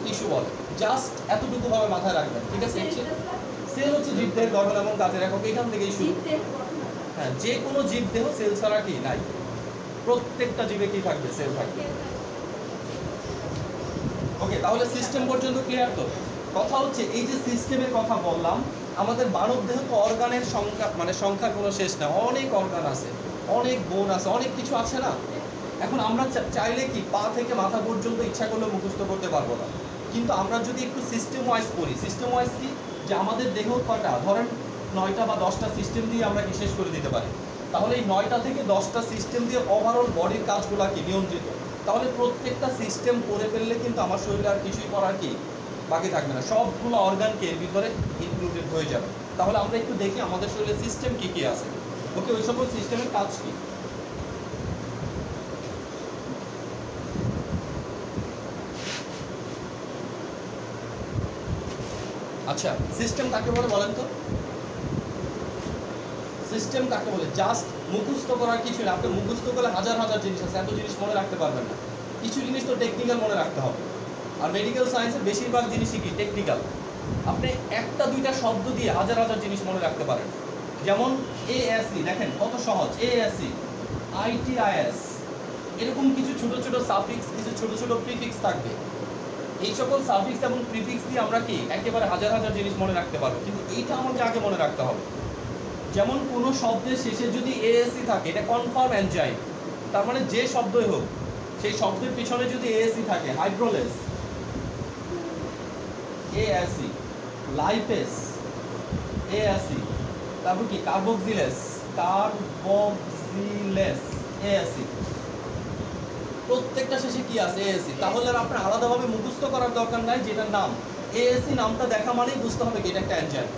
টিস্যু বলে। জাস্ট এতটুকু ভাবে মাথায় রাখবেন। ঠিক আছে, সেল হচ্ছে জীবদেহের গঠন এবং কাজের একক। এখান থেকেই শুরু। হ্যাঁ, যে কোনো জীবদেহ সেল ছাড়া কি নাই। প্রত্যেকটা জীবে কি থাকবে? সেল থাকবে। ওকে, তাহলে সিস্টেম পর্যন্ত ক্লিয়ার তো? কথা হচ্ছে এই যে সিস্টেমের কথা বললাম, আমাদের মানব দেহ তো অর্গানের সংখ্যা, মানে সংখ্যার কোনো শেষ না। অনেক অর্গান আছে, অনেক বোন আছে, অনেক কিছু আছে না? এখন আমরা চাইলে কি পা থেকে মাথা পর্যন্ত ইচ্ছা করলে মুখস্থ করতে পারবো না। কিন্তু আমরা যদি একটু সিস্টেম ওয়াইজ করি, সিস্টেম ওয়াইজ কি? যে আমাদের দেহ কয়টা? ধরেন 9টা বা 10টা সিস্টেম দিয়ে আমরা কি শেষ করে দিতে পারি। তাহলে এই 9টা থেকে 10টা সিস্টেম দিয়ে ওভারঅল বডির কাজগুলো কি? নিয়ন্ত্রিত। তাহলে প্রত্যেকটা সিস্টেম করে ফেললে কিন্তু আমার শরীরে আর কিছুই করার কি? বাকি থাকবে না। সবগুলো অর্গানকে এর ভিতরে ইনক্লুডেড হয়ে যাবে। তাহলে আমরা একটু দেখি আমাদের শরীরে সিস্টেম কি কি আছে। ওকে, ওই সকল সিস্টেমের কাজ কি? আচ্ছা, সিস্টেম কাকে বলে বলেন তো? সিস্টেম কাকে বলে? জাস্ট মুখস্থ করার কিছু না। আপনি মুখস্থ করলে হাজার হাজার জিনিস আছে, এত জিনিস মনে রাখতে পারবেন না। কিছু জিনিস তো টেকনিক্যাল মনে রাখতে হবে। আর মেডিকেল সায়েন্সের বেশিরভাগ জিনিসই কি? টেকনিক্যাল। আপনি একটা দুইটা শব্দ দিয়ে হাজার হাজার জিনিস মনে রাখতে পারেন। যেমন ASE, দেখেন কত সহজ। ASE, ITIS, এরকম কিছু ছোট ছোট সাফিক্স, কিছু ছোট ছোট প্রিফিক্স থাকবে। এই সকল সাফিক্স এবং প্রিফিক্স দিয়ে আমরা কি একেবারে হাজার হাজার জিনিস মনে রাখতে পারবো, কিন্তু এইটা আমাকে আগে মনে রাখতে হবে। যেমন কোনো শব্দের শেষে যদি এএসি থাকে, এটা কনফার্ম এনজাইম, তার মানে যে শব্দই হোক সেই শব্দের পিছনে যদি এএসি থাকে, হাইড্রোলেস এএসি, লাইপেস এএসি, তারপর কি কার্বক্সিলেস এএসি, প্রত্যেকটা শেষে কি আছে এএসি। তাহলে আর আপনার আলাদাভাবে মুখস্থ করার দরকার নাই যে এটার নাম এএসি, নামটা দেখা মানেই বুঝতে হবে কি এটা একটা এনজাইম।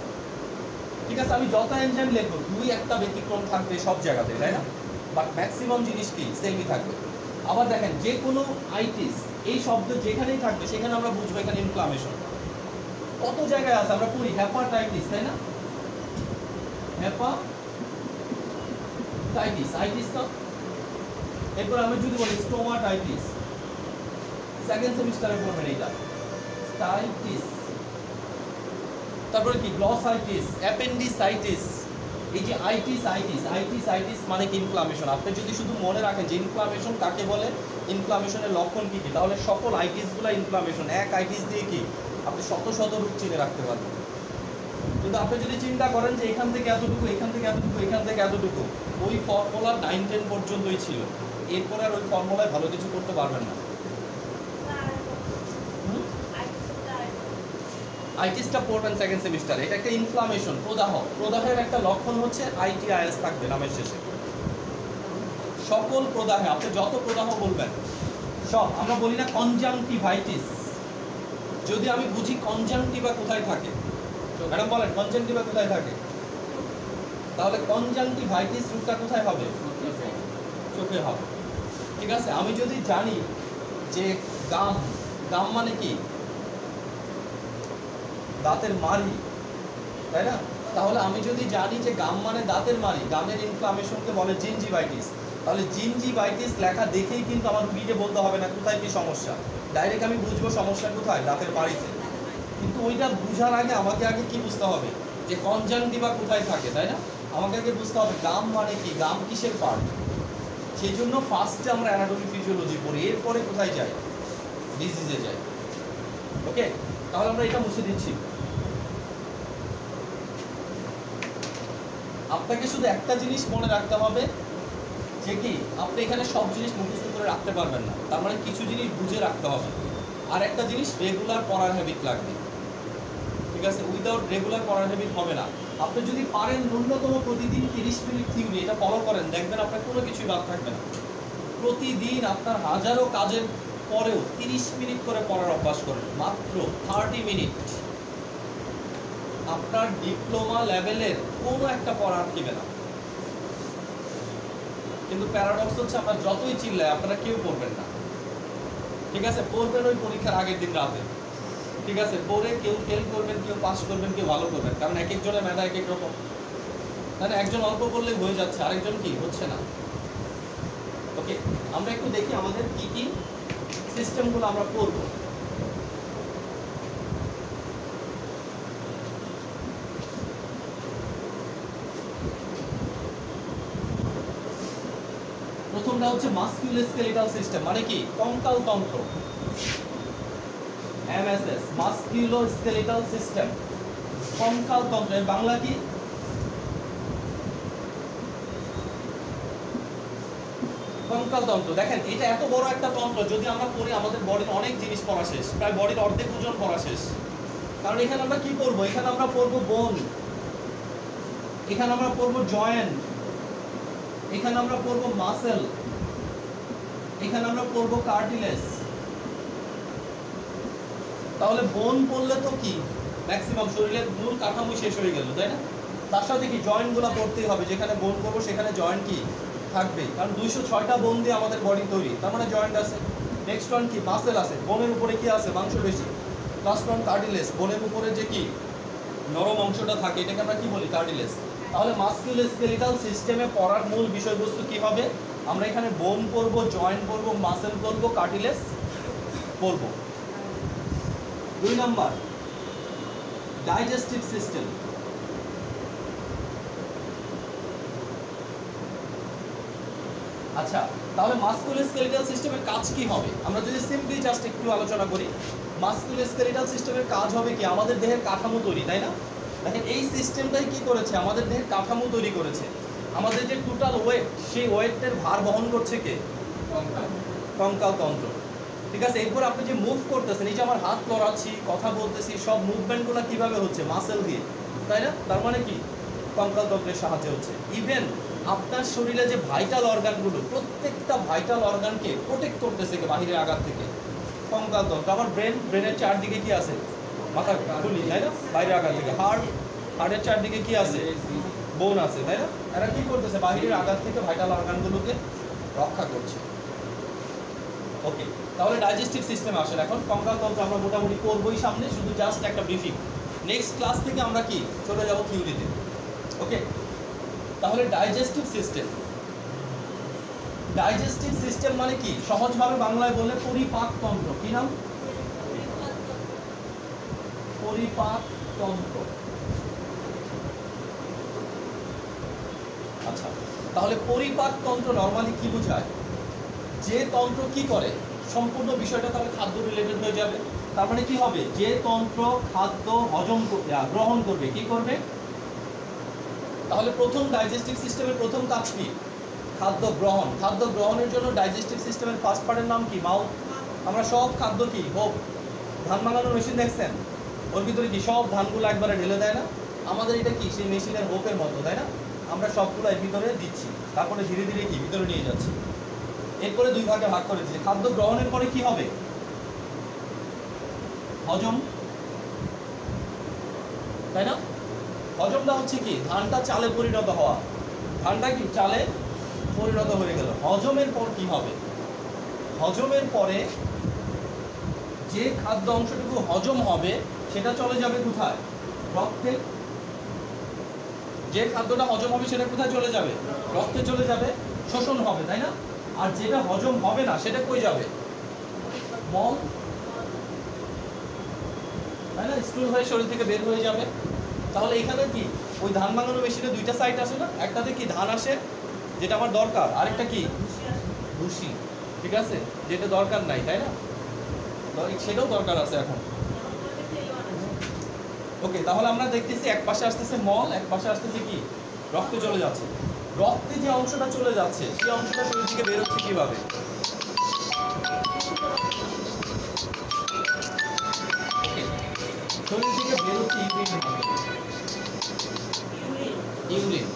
ঠিক আছে, আমি যত এনজাইম লিখবো দুই একটা ব্যতিক্রম থাকবে সব জায়গাতে, তাই না? বাট ম্যাক্সিমাম জিনিস কি সেমই থাকবে। আবার দেখেন যে কোনো আইটিস এই শব্দ যেখানেই থাকবে সেখানে আমরা বুঝবো এখানে ইনফ্লামেশন। কত জায়গায় আছে আমরা পড়ি হেপাটাইটিস, তাই না? হেপাটাইটিস আইটিস তো। এরপর আমি যদি বলি স্টোমাটাইটিস, সেকেন্ড সেমিস্টারে পড়বেন এইটা টাইটিস। তারপরে কি গ্লসাইটিস, অ্যাপেন্ডিসাইটিস। এই যে আইটিস মানে কি ইনফ্লামেশন। আপনি যদি শুধু মনে রাখেন যে ইনফ্লামেশন কাকে বলে, ইনফ্লামেশনের লক্ষণ কি কি, তাহলে সকল আইটিসগুলো ইনফ্লামেশন। এক আইটিস দিয়ে কি আপনি শত শত রোগ চিনে রাখতে পারবেন। কিন্তু আপনি যদি চিন্তা করেন যে এখান থেকে এতটুকু, এখান থেকে এতটুকু, এখান থেকে এতটুকু, ওই ফর্মুলা 9-10 পর্যন্তই ছিল, এরপরে আর ওই ফর্মুলায় ভালো কিছু করতে পারবেন না। আইটিসটা পড়বেন সেকেন্ড সেমিস্টারে। এটা একটা ইনফ্লামেশন, প্রদাহ। প্রদাহের একটা লক্ষণ হচ্ছে আইটিআইএস থাকবে নামের শেষে। সকল প্রদাহে আপনি যত প্রদাহ বলবেন সব, আমরা বলি না কনজাংটিভাইটিস, যদি আমি বুঝি কনজাংটিভা কোথায় থাকে, ম্যাডাম বলেন কনজাংটিভা কোথায় থাকে, তাহলে কনজাংটিভাইটিস রূপটা কোথায় হবে? চোখে হবে। ঠিক আছে, আমি যদি জানি যে গাম, গাম মানে কি দাঁতের মাড়ি, তাই না? তাহলে আমি যদি জানি যে গাম মানে দাঁতের মাড়ি, গামের ইনফ্লামেশনকে বলে জিঞ্জিভাইটিস, তাহলে জিঞ্জিভাইটিস লেখা দেখেই কিন্তু আমার রুগীকে বলতে হবে না কোথায় কি সমস্যা, ডাইরেক্ট আমি বুঝবো সমস্যা কোথায়, দাঁতের মাড়িতে। কিন্তু ওইটা বুঝার আগে আমাকে আগে কি বুঝতে হবে যে কনজাংটিভা কোথায় থাকে, তাই না? আমাকে আগে বুঝতে হবে গাম মানে কি, গাম কিসের পার্ট। সেই জন্য ফার্স্টে আমরা অ্যানাটমি ফিজিওলজি পড়ি, এরপরে কোথায় যাই, ডিজিজে যাই। ওকে, তাহলে আমরা এটা মুছে দিচ্ছি। আপনাকে শুধু একটা জিনিস মনে রাখতে হবে যে কি আপনি এখানে সব জিনিস মুখস্থ করে রাখতে পারবেন না, তার মানে কিছু জিনিস বুঝে রাখতে হবে। আর একটা জিনিস রেগুলার পড়ার হ্যাবিট লাগবে। ঠিক আছে, উইদাউট রেগুলার পড়ার হ্যাবিট হবে না। আপনি যদি পারেন ন্যূনতম প্রতিদিন 30 মিনিট থিওরি এটা ফলো করেন, দেখবেন আপনার কোনো কিছুই বাদ থাকবে না। প্রতিদিন আপনার হাজারো কাজের পরেও 30 মিনিট করে পড়ার অভ্যাস করেন, মাত্র 30 মিনিট। আপনার ডিপ্লোমা লেভেলের কোনো একটা পড়া আটকিবে না। কিন্তু প্যারাডক্স হচ্ছে আমরা যতই চিল্লাই আপনারা কেউ পড়বেন না। ঠিক আছে, পড়বেন ওই পরীক্ষার আগের দিন রাতে। ঠিক আছে, পড়ে কেউ ফেল করবেন, কেউ পাস করবেন, কেউ ভালো করবেন, কারণ এক একজনের মেধা এক এক রকম। মানে একজন অল্প করলে হয়ে যাচ্ছে, আরেকজন কি হচ্ছে না। ওকে, আমরা একটু দেখি আমাদের কি কি সিস্টেমগুলো আমরা করবো। প্রথমটা হচ্ছে মাসকুলোস্কেলেটাল সিস্টেম, মানে কি কঙ্কাল তন্ত্র। এমএসএস মাসকুলোস্কেলেটাল সিস্টেম, কঙ্কাল তন্ত্রের বাংলা কি? কঙ্কাল তন্ত্র। দেখেন এটা এত বড় একটা তন্ত্র, যদি আমরা পড়ি আমাদের বডির অনেক জিনিস পড়া শেষ, প্রায় বডির অর্ধেক ওজন পড়া শেষ। কারণ এখানে আমরা কি পড়বো, এখানে আমরা পড়বো বোন, এখানে আমরা পড়বো জয়েন্ট, এখানে আমরা পড়বো মাসেল, এখানে আমরা পড়বো কার্টিলেজ। তাহলে বোন পড়লে তো কি ম্যাক্সিমাম শরীরের মূল কাঠামো শেষ হয়ে গেল, তাই না? তার সাথে কি জয়েন্টগুলো পড়তেই হবে, যেখানে বোন করবো সেখানে জয়েন্ট কি থাকবে, কারণ 206টা বোন দিয়ে আমাদের বডি তৈরি, তার মানে জয়েন্ট আছে। নেক্সট ওয়ান কি মাসেল আছে, বোনের উপরে কি আছে মাংস বেশি। লাস্ট ওয়ান কার্টিলেজ, বোনের উপরে যে কি নরম অংশটা থাকে এটাকে আমরা কি বলি, কার্টিলেজ। তাহলে মাসকুলোস্কেলেটাল সিস্টেমে পড়ার মূল বিষয়বস্তু কি হবে, আমরা এখানে বোন পড়ব, জয়েন্ট পড়ব, মাসেল পড়ব, কার্টিলেজ পড়ব। 2 নাম্বার ডাইজেস্টিভ সিস্টেম। আচ্ছা, তাহলে মাস্কুলোস্কেলিটাল সিস্টেমের কাজ কি হবে? আমরা যদি সিম্পলি জাস্ট একটু আলোচনা করি, মাস্কুলোস্কেলিটাল সিস্টেমের কাজ হবে কি? আমাদের দেহের কাঠামো তৈরি, তাই না? দেখেন এই সিস্টেমটাই কি করেছে? আমাদের দেহের কাঠামো তৈরি করেছে। আমাদের যে টোটাল ওয়েট, সেই ওয়েটের ভার বহন করছে কে? কঙ্কাল তন্ত্র। ঠিক আছে, এরপর আপনি যে মুভ করতেছেন, এই যে আমার হাত লড়াচ্ছি, কথা বলতেছি, সব মুভমেন্টগুলো কিভাবে হচ্ছে? মাসেল দিয়ে, তাই না? তার মানে কি? কঙ্কাল তন্ত্রের সাহায্যে হচ্ছে। ইভেন আপনার শরীরে যে ভাইটাল অর্গানগুলো, প্রত্যেকটা ভাইটাল অর্গানকে প্রোটেক্ট করতেছে বাহিরের আঘাত থেকে কঙ্কাল তন্ত্র। আমার ব্রেনের চারদিকে কি আছে? মাথা খুলি, তাই না? বাইরের আঘাত থেকে। হার্টের চারদিকে কি আছে? বোন আছে, তাই না? এরা কি করতেছে? বাহিরের আঘাত থেকে ভাইটাল অর্গানগুলোকে রক্ষা করছে। ওকে, তাহলে ডাইজেস্টিভ সিস্টেমে আসেন। এখন কঙ্কাল তন্ত্র আমরা মোটামুটি করবোই সামনে, শুধু জাস্ট একটা ব্রিফিং। নেক্সট ক্লাস থেকে আমরা কি চলে যাব থিওরিতে। ওকে, তাহলে ডাইজেস্টিভ সিস্টেম। ডাইজেস্টিভ সিস্টেম মানে কি? সহজভাবে বাংলায় বললে পরিপাক তন্ত্র। কি নাম? পরিপাক তন্ত্র। আচ্ছা, তাহলে পরিপাক তন্ত্র নরমালি কি বোঝায়? যে তন্ত্র কি করে, সম্পূর্ণ বিষয়টা তাহলে খাদ্য রিলেটেড হয়ে যাবে। তার মানে কি হবে? যে তন্ত্র খাদ্য হজম গ্রহণ করবে, কি করবে? তাহলে প্রথম ডাইজেস্টিভ সিস্টেমের প্রথম কাজ কি? খাদ্য গ্রহণ। খাদ্য গ্রহণের জন্য ডাইজেস্টিভ সিস্টেমের ফার্স্ট পার্টের নাম কি? মাউথ। আমরা সব খাদ্য কি হোক, ধান ভাঙানোর মেশিন দেখছেন? ওর ভিতরে কি সব ধানগুলো একবারে ঢেলে দেয় না? আমাদের এটা কি সেই মেশিনের হোপের মতো, তাই না? আমরা সবগুলো এর ভিতরে দিচ্ছি, তারপরে ধীরে ধীরে কি ভিতরে নিয়ে যাচ্ছি। এরপরে দুই ভাগে ভাগ করে দিচ্ছি। খাদ্য গ্রহণের পরে কি হবে? হজম, তাই না? হজমটা হচ্ছে কি? ধানটা চালে পরিণত হওয়া। ধানটা কি চালে পরিণত হয়ে গেল। হজমের পর কি হবে? হজমের পরে যে খাদ্য অংশটুকু হজম হবে সেটা চলে যাবে কোথায়? রক্তে। যে খাদ্যটা হজম হবে সেটা কোথায় চলে যাবে? রক্তে চলে যাবে, শোষণ হবে, তাই না? আর যেটা হজম হবে না সেটা কই যাবে? মল, তাই না? স্টুল হয়ে শরীর থেকে বের হয়ে যাবে। তাহলে এখানে কি ওই ধান ভাঙানো মেশিনে দুইটা সাইড আসে না? একটাতে কি ধান আসে যেটা আমার দরকার, আরেকটা কি ভুসি, ঠিক আছে, যেটা দরকার নাই, তাই না? সেটাও দরকার আছে এখন। ওকে, তাহলে আমরা দেখতেছি এক পাশে আসতেছে মল, এক পাশে আসতেছে কি রক্তে চলে যাচ্ছে। রক্তে যে অংশটা চলে যাচ্ছে সেই অংশটা শরীর থেকে বের হচ্ছে কিভাবে? শরীর থেকে বের হচ্ছে ইউরিনের মাধ্যমে। ইউরিন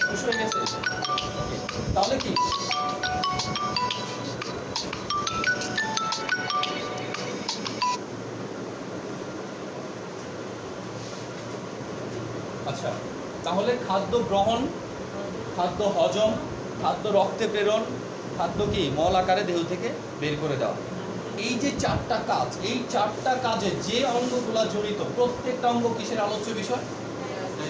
পুশ হয়ে গেছে। তাহলে কি আচ্ছা, তাহলে খাদ্য গ্রহণ, খাদ্য হজম, খাদ্য রক্তে প্রেরণ, খাদ্য কি মল আকারে দেহ থেকে বের করে দেওয়া। এই যে চারটা কাজ, এই চারটা কাজে যে অঙ্গগুলা জড়িত, প্রত্যেকটা অঙ্গ কিসের আলোচ্য বিষয়?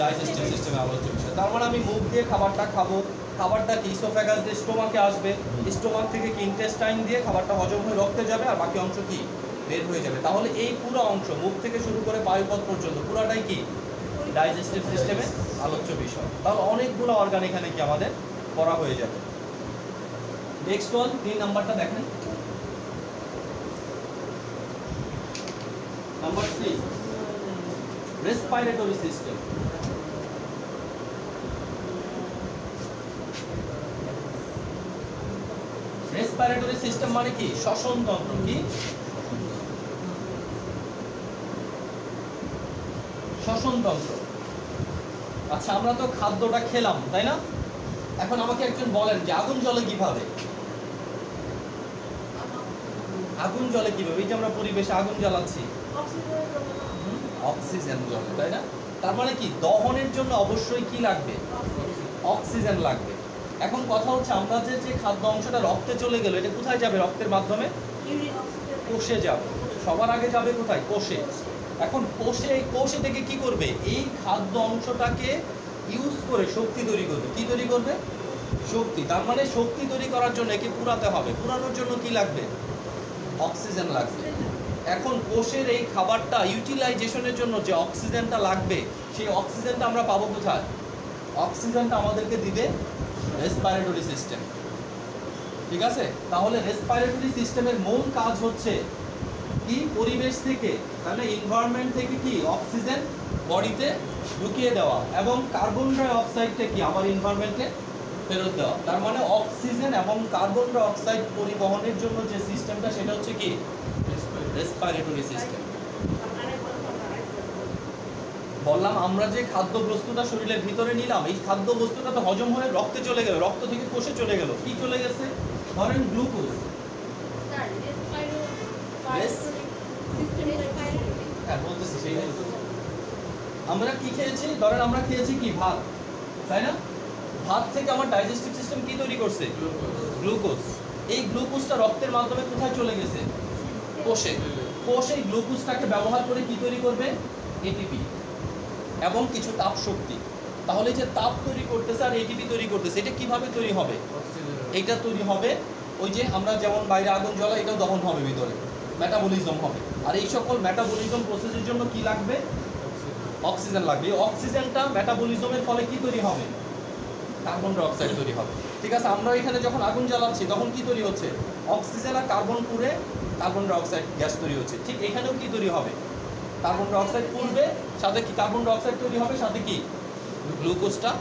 ডাইজেস্টিভ সিস্টেমের আলোচ্য বিষয়। তার মানে আমি মুখ দিয়ে খাবারটা খাবো, খাবারটা কি ইসোফ্যাগাস দিয়ে স্টোমাকে আসবে, স্টোমাক থেকে কি ইন্টেস্টাইন দিয়ে খাবারটা হজম হয়ে রক্তে যাবে, আর বাকি অংশ কি বের হয়ে যাবে। তাহলে এই পুরো অংশ মুখ থেকে শুরু করে বায়ুপথ পর্যন্ত পুরাটাই কি ডাইজেস্টিভ সিস্টেমে আলোচ্য বিষয়। তাহলে অনেকগুলো অর্গান এখানে কি আমাদের পড়া হয়ে যাবে। নেক্সট ওয়ান, 3 নাম্বারটা দেখেন। Number 3, respiratory system. Respiratory system মানে কি? শ্বসন তন্ত্র। কি শ্বসন তন্ত্র? আচ্ছা, আমরা তো খাদ্যটা খেলাম, তাই না? এখন আমাকে একজন বলেন যে আগুন জ্বলে কিভাবে? আগুন জ্বলে কিভাবে? এই যে আমরা পরিবেশে আগুন জ্বালাচ্ছি, অক্সিজেন জ্বলে, তাই না? তার মানে কি দহনের জন্য অবশ্যই কি লাগবে? অক্সিজেন লাগবে। এখন কথা হচ্ছে আমরা যে খাদ্য অংশটা রক্তে চলে গেল, এটা কোথায় যাবে? রক্তের মাধ্যমে কোষে যাবে। সবার আগে যাবে কোথায়? কোষে। এখন কোষে থেকে কি করবে? এই খাদ্য অংশটাকে ইউজ করে শক্তি তৈরি করবে। কি তৈরি করবে? শক্তি। তার মানে শক্তি তৈরি করার জন্য একে পুরাতে হবে। পুরানোর জন্য কি লাগবে? অক্সিজেন লাগবে। এখন কোষের এই খাবারটা ইউটিলাইজেশনের জন্য যে অক্সিজেনটা লাগবে, সেই অক্সিজেনটা আমরা পাবো কোথায়? অক্সিজেনটা আমাদেরকে দিবে রেসপিরেটরি সিস্টেম। ঠিক আছে, তাহলে রেসপিরেটরি সিস্টেমের মূল কাজ হচ্ছে কি, পরিবেশ থেকে তাহলে এনভায়রনমেন্ট থেকে কি অক্সিজেন বডিতে ঢুকিয়ে দেওয়া এবং কার্বন ডাই অক্সাইডকে কি আবার এনভায়রনমেন্টে ফেরত দেওয়া। তার মানে অক্সিজেন এবং কার্বন ডাই অক্সাইড পরিবহনের জন্য যে সিস্টেমটা সেটা হচ্ছে কি রেসপিরেটরি সিস্টেম। বললাম আমরা যে খাদ্য বস্তুটা শরীরের ভিতরে নিলাম, এই খাদ্য বস্তুটা তো হজম হয়ে রক্তে চলে গেল, রক্ত থেকে কোষে চলে গেল, কি চলে গেছে, ধরেন গ্লুকোজ। হ্যাঁ বলতেছি, সেইটাই তো। আমরা কি খেয়েছি, ধরেন আমরা খেয়েছি কি ভাত, তাই না? ভাত থেকে আমার ডাইজেস্টিভ সিস্টেম কি তৈরি করছে, গ্লুকোজ। এই গ্লুকোজটা রক্তের মাধ্যমে কোথায় চলে গেছে, কোষে। কোষ এই গ্লুকোজটাকে ব্যবহার করে কি তৈরি করবে, এটিপি এবং কিছু তাপ শক্তি। তাহলে যে তাপ তৈরি করতেছে আর এটিপি তৈরি করতেছে, এটা কিভাবে তৈরি হবে, এইটা তৈরি হবে ওই যে আমরা যেমন বাইরে আগুন জ্বলাই, এটাও দহন হবে ভিতরে, মেটাবলিজম হবে। আর এই সকল মেটাবলিজম প্রসেসের জন্য কি লাগবে, অক্সিজেন লাগবে। এই অক্সিজেনটা মেটাবলিজমের ফলে কি তৈরি হবে, কার্বন ডাই অক্সাইড তৈরি হবে। ঠিক আছে, আমরা এখানে যখন আগুন জ্বালাচ্ছি তখন কি তৈরি হচ্ছে, অক্সিজেন আর কার্বন পুড়ে কার্বন ডাই অক্সাইড গ্যাস তৈরি হচ্ছে। ঠিক এখানেও কি তৈরি হবে, কার্বন ডাই অক্সাইড পুড়বে, সাথে কি কার্বন ডাই অক্সাইড তৈরি হবে, সাথে কি গ্লুকোজটা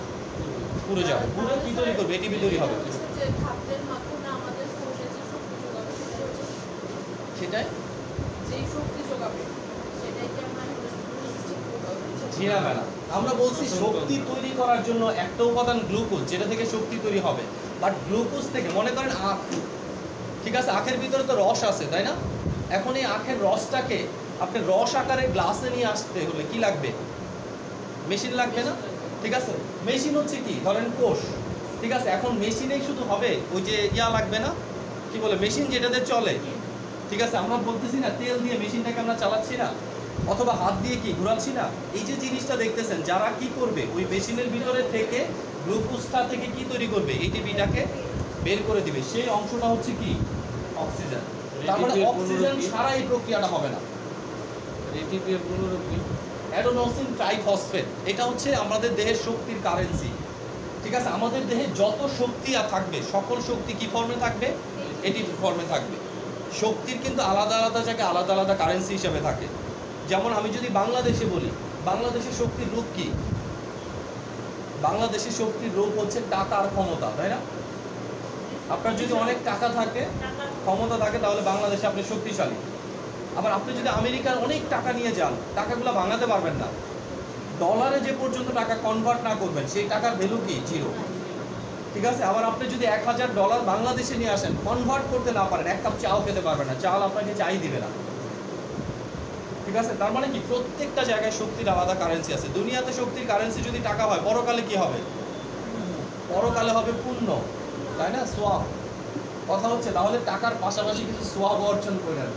পুড়ে যাবে, পুড়ে কি তৈরি করবে, এটিপি তৈরি হবে। যে খাদ্যের মাধ্যমে আমাদের শরীরে যে শক্তি যোগাবে সেটা হচ্ছে সেটাই যেই শক্তি যোগাবে সেটাই কি আমরা জি না ম্যাডাম, আমরা বলছি শক্তি তৈরি করার জন্য একটা উপাদান গ্লুকোজ, যেটা থেকে শক্তি তৈরি হবে। বাট গ্লুকোজ থেকে মনে করেন আখ, ঠিক আছে, আখের ভিতরে তো রস আছে, তাই না? এখন এই আখের রসটাকে আপনি রস আকারে গ্লাসে নিয়ে আসতে হলে কি লাগবে, মেশিন লাগবে না? ঠিক আছে, মেশিন হচ্ছে কি, ধরেন কোষ। ঠিক আছে, এখন মেশিনেই শুধু হবে, ওই যে ইয়া লাগবে না, কি বলে, মেশিন যেটাতে চলে। ঠিক আছে, আমরা বলতেছি না তেল দিয়ে মেশিনটাকে আমরা চালাচ্ছি না, অথবা হাত দিয়ে কি ঘোরাচ্ছি না। এই যে জিনিসটা দেখতেছেন, যারা কি করবে, ওই মেশিনের ভিতরে থেকে গ্লুকোজটা থেকে কি তৈরি করবে, এটিপিটাকে বের করে দিবে, সেই অংশটা হচ্ছে কি অক্সিজেন। তার মানে অক্সিজেন ছাড়া এই প্রক্রিয়াটা হবে না। এটিপি এর পুনরূপ কি? অ্যাডেনোসিন ট্রাইফসফেট, এটা হচ্ছে আমাদের দেহের শক্তির কারেন্সি। ঠিক আছে, আমাদের দেহে যত শক্তি থাকবে, সকল শক্তি কি ফর্মে থাকবে, এটিপি ফর্মে থাকবে। শক্তির কিন্তু আলাদা আলাদা জায়গায় আলাদা আলাদা কারেন্সি হিসেবে থাকে। যেমন আমি যদি বাংলাদেশে বলি, বাংলাদেশের শক্তির রূপ কি, বাংলাদেশের শক্তির রূপ হচ্ছে টাকার ক্ষমতা, তাই না? আপনার যদি অনেক টাকা থাকে, ক্ষমতা থাকে, তাহলে বাংলাদেশে আপনি শক্তিশালী। আবার আপনি যদি আমেরিকার অনেক টাকা নিয়ে যান, টাকাগুলো ভাঙাতে পারবেন না। ডলারে যে পর্যন্ত টাকা কনভার্ট না করবেন, সেই টাকার ভ্যালু কি, জিরো। ঠিক আছে, আবার আপনি যদি $1000 বাংলাদেশে নিয়ে আসেন, কনভার্ট করতে না পারেন, এক কাপ চাও খেতে পারবেন না, চাল আপনাকে চাই দিবে না। ঠিক আছে, তার মানে কি প্রত্যেকটা জায়গায় শক্তির আলাদা কারেন্সি আছে। দুনিয়াতে শক্তির কারেন্সি যদি টাকা হয়, পরকালে কি হবে, পরকালে হবে পুণ্য, তাই না, সোয়াব। কথা হচ্ছে, তাহলে টাকার পাশাপাশি কিছু সোয়াব অর্জন করেন,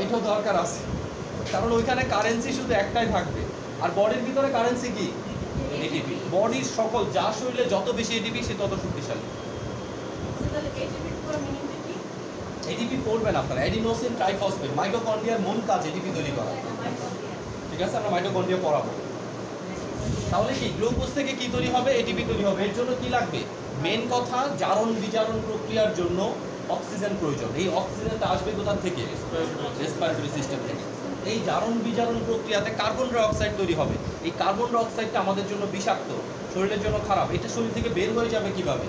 এটাও দরকার আছে। কারণ ওইখানে কারেন্সি শুধু একটাই থাকবে। আর বডির ভিতরে কারেন্সি কি, এটিপি। বডির সকল, যার শরীরে যত বেশি এটিপি, সে তত শক্তিশালী। তাহলে এটিপির পুরো মিনিংটা কি? এটিপি পড়বেন আপনারা, অ্যাডিনোসিন ট্রাইফসফেট। মাইটোকন্ড্রিয়ার মূল কাজ এটিপি তৈরি করা। ঠিক আছে, আমরা মাইটোকন্ড্রিয়া পড়াবো। তাহলে কি গ্লুকোজ থেকে কি তৈরি হবে, এটিপি তৈরি হবে। এর জন্য কি লাগবে, মেন কথা, জারণ বিজারণ প্রক্রিয়ার জন্য অক্সিজেন প্রয়োজন। এই অক্সিজেনটা আসবে কোথা থেকে, রেসপিরেটরি সিস্টেম থেকে। এই জারণ বিজারণ প্রক্রিয়াতে কার্বন ডাই অক্সাইড তৈরি হবে। এই কার্বন ডাই অক্সাইডটা আমাদের জন্য বিষাক্ত, শরীরের জন্য খারাপ। এটা শরীর থেকে বের হয়ে যাবে কিভাবে,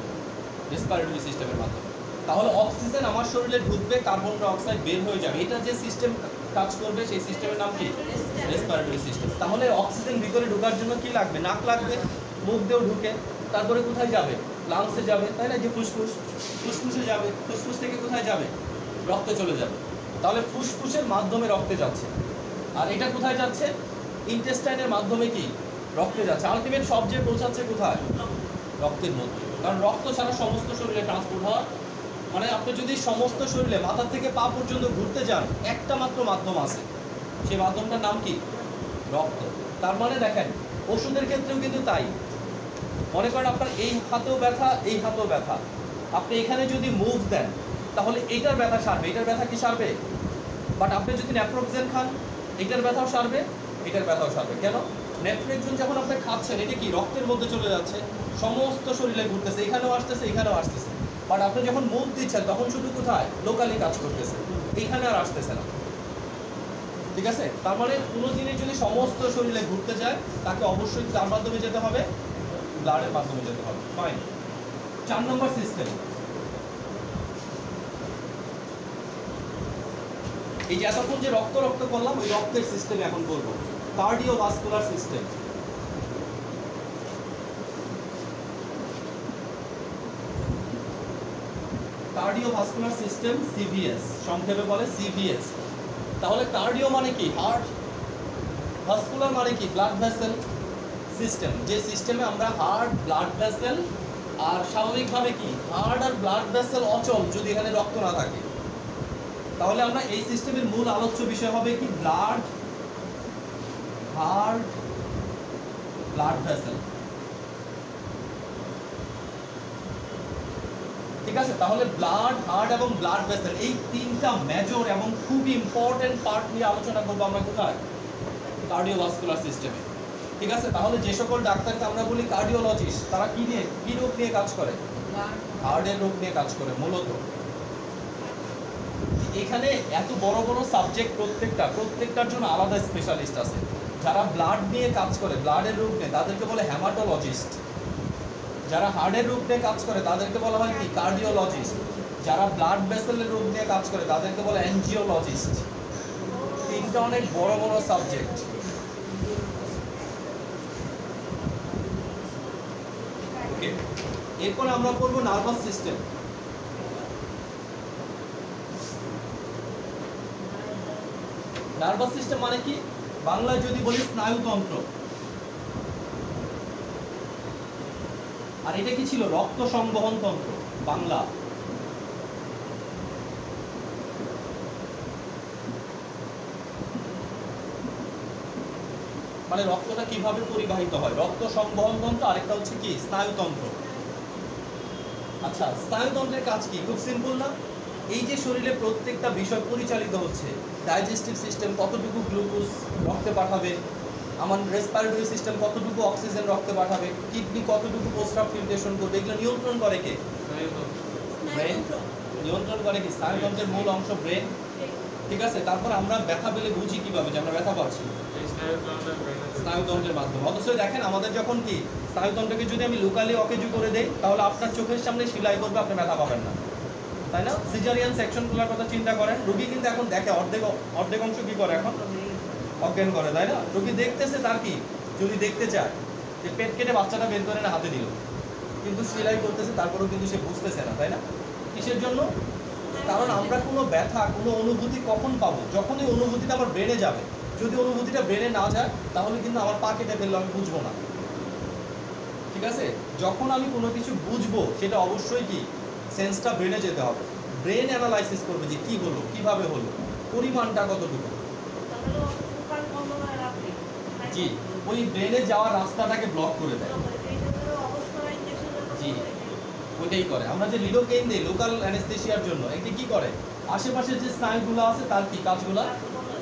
রেসপিরেটরি সিস্টেমের মাধ্যমে। তাহলে অক্সিজেন আমার শরীরে ঢুকবে, কার্বন ডাই অক্সাইড বের হয়ে যাবে। এটা যে সিস্টেম কাজ করবে, সেই সিস্টেমের নাম কি, রেসপিরেটরি সিস্টেম। তাহলে অক্সিজেন ভিতরে ঢোকার জন্য কি লাগবে, নাক লাগবে, মুখ দিয়েও ঢুকে, তারপরে কোথায় যাবে, লাংসে যাবে, তাই না, যে ফুসফুস, ফুসফুসে যাবে, ফুসফুস থেকে কোথায় যাবে, রক্তে চলে যাবে। তাহলে ফুসফুসের মাধ্যমে রক্তে যাচ্ছে। আর এটা কোথায় যাচ্ছে, ইন্টেস্টাইনের মাধ্যমে কি রক্তে যাচ্ছে। আলটিমেট সব যে পৌঁছাচ্ছে কোথায়, রক্তের মধ্যে। কারণ রক্ত ছাড়া সমস্ত শরীরে ট্রান্সপোর্ট হওয়ার, মানে আপনি যদি সমস্ত শরীরে মাথা থেকে পা পর্যন্ত ঘুরতে যান, একটা মাত্র মাধ্যম আছে, সেই মাধ্যমটার নাম কি, রক্ত। তার মানে দেখেন, ওষুধের ক্ষেত্রেও কিন্তু তাই। মনে করেন আপনার এই হাতেও ব্যথা, এই হাতেও ব্যথা, আপনি এখানে যদি মুভ দেন, তাহলে এইটার ব্যথা সারবে, এটার ব্যথা কি সারবে। বাট আপনি যদি ন্যাপ্রোক্সেন খান, এটার ব্যথাও সারবে, এটার ব্যথাও সারবে। কেন, নেফ্রেক্সন যখন আপনি খাচ্ছেন এটা কি রক্তের মধ্যে চলে যাচ্ছে, সমস্ত শরীরে ঘুরতেছে, এখানেও আসতেছে এখানেও আসতেছে, বাট আপনি যখন মুভ দিচ্ছেন তখন শুধু কোথায় লোকালি কাজ করতেছে, এইখানে আর আসতেছে না। ঠিক আছে, তার মানে কোনো জিনিস যদি সমস্ত শরীরে ঘুরতে যায় তাকে অবশ্যই তার মাধ্যমে যেতে হবে, ব্লাডের মাধ্যমে যেতে হবে। ফাইন। 4 নম্বর সিস্টেম, এই যে এতক্ষণ যে রক্ত রক্ত করলাম ওই রক্তের সিস্টেম এখন বলবো, cardiovascular system. Cardiovascular system, CVS সংক্ষেপে বলে সিভিএস। তাহলে কার্ডিও মানে কি হার্ট, ভাস্কুলার মানে কি ব্লাড ভেসেল সিস্টেম, যে সিস্টেমে আমরা হার্ট, ব্লাড ভেসেল, আর স্বাভাবিকভাবে কি হার্ট আর ব্লাড ভেসেল অচল যদি এখানে রক্ত না থাকে, তাহলে আমরা এই সিস্টেমের মূল আলোচ্য বিষয় হবে কি ব্লাড, হার্ট, ব্লাড ভেসেল। ঠিক আছে, তাহলে ব্লাড, হার্ট এবং ব্লাড ভেসেল এই তিনটা মেজর এবং খুব ইম্পর্টেন্ট পার্ট নিয়ে আলোচনা করবো আমরা কোথায়, কার্ডিওভাস্কুলার সিস্টেমে। ঠিক আছে, তাহলে যে সকল ডাক্তারকে আমরা বলি কার্ডিওলজিস্ট, তারা কি নিয়ে, কি রোগ নিয়ে কাজ করে, হার্টের রোগ নিয়ে কাজ করে মূলত। এখানে এত বড় বড় সাবজেক্ট প্রত্যেকটার জন্য আলাদা স্পেশালিস্ট আছে। যারা ব্লাড নিয়ে কাজ করে, ব্লাডের রোগ নিয়ে, তাদেরকে বলে হ্যামাটোলজিস্ট। যারা হার্টের রোগ নিয়ে কাজ করে তাদেরকে বলা হয় কি কার্ডিওলজিস্ট। যারা ব্লাড ভেসেলের রোগ নিয়ে কাজ করে তাদেরকে বলে অ্যাঞ্জিওলজিস্ট। তিনটা অনেক বড় বড় সাবজেক্ট। ওকে, এরপর আমরা পড়বো নার্ভাস সিস্টেম। নার্ভাস সিস্টেম মানে কি, বাংলায় যদি বলি স্নায়ুতন্ত্র। আর এটা কি ছিল, রক্ত সংবহন তন্ত্র বাংলা। মানে রক্তটা কিভাবে পরিবাহিত হয়, রক্ত সংবহন তন্ত্র, আরেকটা হচ্ছে কি স্নায়ুতন্ত্র। আচ্ছা, স্নায়ুতন্ত্রের কাজ কি, খুব সিম্পল না? এই যে শরীরে প্রত্যেকটা বিষয় পরিচালিত হচ্ছে, ডাইজেস্টিভ সিস্টেম কতটুকু গ্লুকোজ রক্তে পাঠাবে, আমার রেসপিরেটরি সিস্টেম কতটুকু অক্সিজেন রক্তে পাঠাবে, কিডনি কতটুকু প্রস্রাব ফিল্ট্রেশন করবে, এগুলো নিয়ন্ত্রণ করে কে, ব্রেন। নিয়ন্ত্রণ করে কি স্নায়ুতন্ত্রের মূল অংশ ব্রেন। ঠিক আছে, তারপর আমরা ব্যথা পেলে বুঝি কিভাবে যে আমরা ব্যথা পাচ্ছি, স্নায়ুতন্ত্রের মাধ্যমে। অথচ দেখেন আমাদের যখন কি স্নায়ুতন্ত্রকে যদি আমি লোকালি অকেজু করে দেই তাহলে আপনার চোখের সামনে সেলাই করবে, আপনি ব্যথা পাবেন না, তাই না? সিজারিয়ান সেকশনগুলোর কথা চিন্তা করেন, রোগী কিন্তু এখন দেখে অর্ধেক অংশ কি করে, এখন অজ্ঞান করে, তাই না? রোগী দেখতেছে, তার কি যদি দেখতে চায় যে পেট কেটে বাচ্চাটা বের করে না হাতে দিল, কিন্তু সেলাই করতেছে, তারপরেও কিন্তু সে বুঝতেছে না, তাই না? কিসের জন্য? কারণ আমরা কোনো ব্যথা, কোনো অনুভূতি কখন পাবো, যখন এই অনুভূতিটা আমার ব্রেনে যাবে। যদি অনুভূতিটা ব্রেনে না যায় তাহলে কিন্তু আমার পা কেটে ফেললে আমি বুঝবো না। ঠিক আছে, যখন আমি কোনো কিছু বুঝবো সেটা অবশ্যই কি সেন্সটা ব্রেনে যেতে হবে, ব্রেন অ্যানালাইসিস করবে যে কি হলো, কিভাবে হলো, পরিমাণটা কতটুকু। জি, ওই ব্রেনে যাওয়ার রাস্তাটাকে ব্লক করে দেয়। জি, ওইটাই করে। আমরা যে লিডোকেইন দিই লোকাল অ্যানেস্থেসিয়ার জন্য, এটি কি করে, আশেপাশের যে স্নায়ুগুলো আছে তার কি কাজগুলো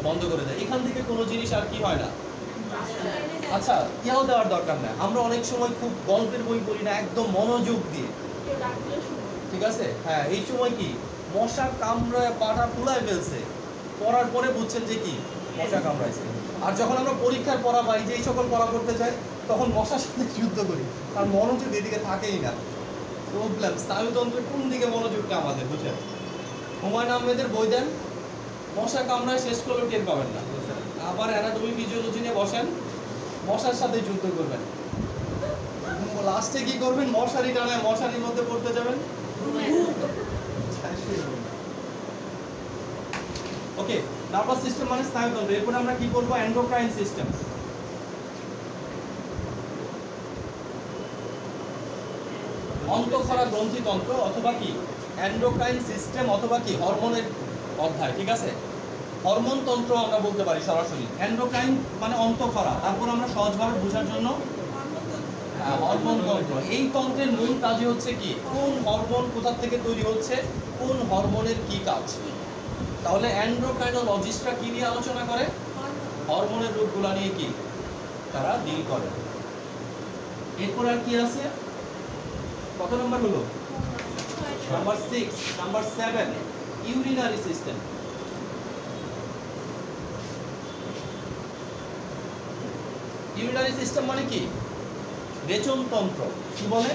বন্ধ করে দেয়, এখান থেকে কোনো জিনিস আর কি হয় না। আচ্ছা, ইয়াও দেওয়ার দরকার নেই, আমরা অনেক সময় খুব গল্পের বই পড়ি না একদম মনোযোগ দিয়ে, ঠিক আছে? হ্যাঁ, এই সময় কি মশা কামড়ায় পাটা ফুলায় ফেলছে, পড়ার পরে বুঝছেন যে কি মশা কামড়াইছে। আর যখন আমরা পরীক্ষার পড়া পাই, যে এই সকল পড়া করতে চাই, তখন মশার সাথে যুদ্ধ করি, আর মনোযোগ এদিকে থাকেই না। প্রবলেম স্নায়ুতন্ত্রের কোন দিকে মনোযোগটা আমাদের, বুঝলেন? হুমায়ুন আহমেদের বই দেন, মশা কামড়ায় শেষ করলেও টের পাবেন না। আবার অ্যানাটমি ফিজিওলজি নিয়ে বসেন, মশার সাথে যুদ্ধ করবেন, লাস্টে কি করবেন, মশারি টানায় মশারির মধ্যে পড়তে যাবেন। ওকে, নার্ভাস সিস্টেম মানে স্নায়ুতন্ত্র। এরপর আমরা কি করব, এন্ডোক্রাইন সিস্টেম। অন্তঃক্ষরা গ্রন্থিতন্ত্র অথবা কি এন্ডোক্রাইন সিস্টেম অথবা কি হরমোনের অধ্যায়। ঠিক আছে, হরমোন তন্ত্র আমরা বলতে পারি সরাসরি। এন্ডোক্রাইন মানে অন্তঃক্ষরা, তারপর আমরা সহজভাবে বোঝার জন্য হরমোন তন্ত্র। এই তন্ত্রের মূল কাজই হচ্ছে কি কোন হরমোন কোথা থেকে তৈরি হচ্ছে, কোন হরমোনের কি কাজ। তাহলে এন্ডোক্রাইনোলজিস্টরা কি নিয়ে আলোচনা করে, হরমোনের রূপগুলো নিয়ে কি তারা ডিল করে। এরপর আর কি আছে, কত নম্বর হলো? Number 6। Number 7 urinary system. Urinary system মানে কি? রেচনতন্ত্র। কি বলে?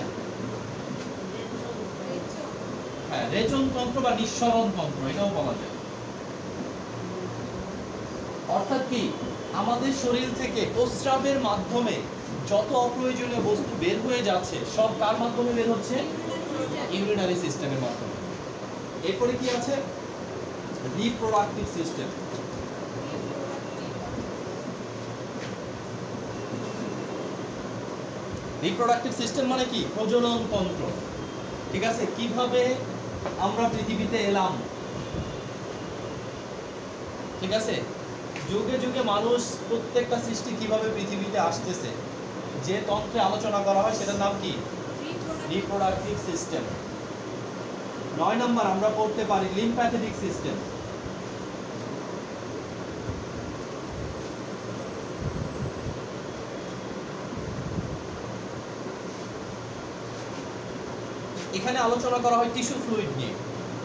হ্যাঁ, রেচনতন্ত্র বা নিঃসরণ তন্ত্র এটাও বলা যায়। অর্থাৎ কি, আমাদের শরীর থেকে প্রস্রাবের মাধ্যমে যত অপ্রয়োজনীয় বস্তু বের হয়ে যাচ্ছে সব কার মাধ্যমে বের হচ্ছে? ইউরিনারি সিস্টেমের মাধ্যমে। এরপরে কি আছে? Reproductive system. রিপ্রোডাক্টিভ সিস্টেম মানে কি? প্রজনন তন্ত্র। ঠিক আছে, কিভাবে আমরা পৃথিবীতে এলাম, ঠিক আছে, যুগে যুগে মানুষ প্রত্যেকটা সৃষ্টি কিভাবে পৃথিবীতে আসতেছে, যে তন্ত্রে আলোচনা করা হয় সেটার নাম কি? Reproductive system. 9 নম্বর আমরা পড়তে পারি লিম্ফ্যাথেটিক সিস্টেম। এখানে আলোচনা করা হয় টিস্যু ফ্লুইড নিয়ে,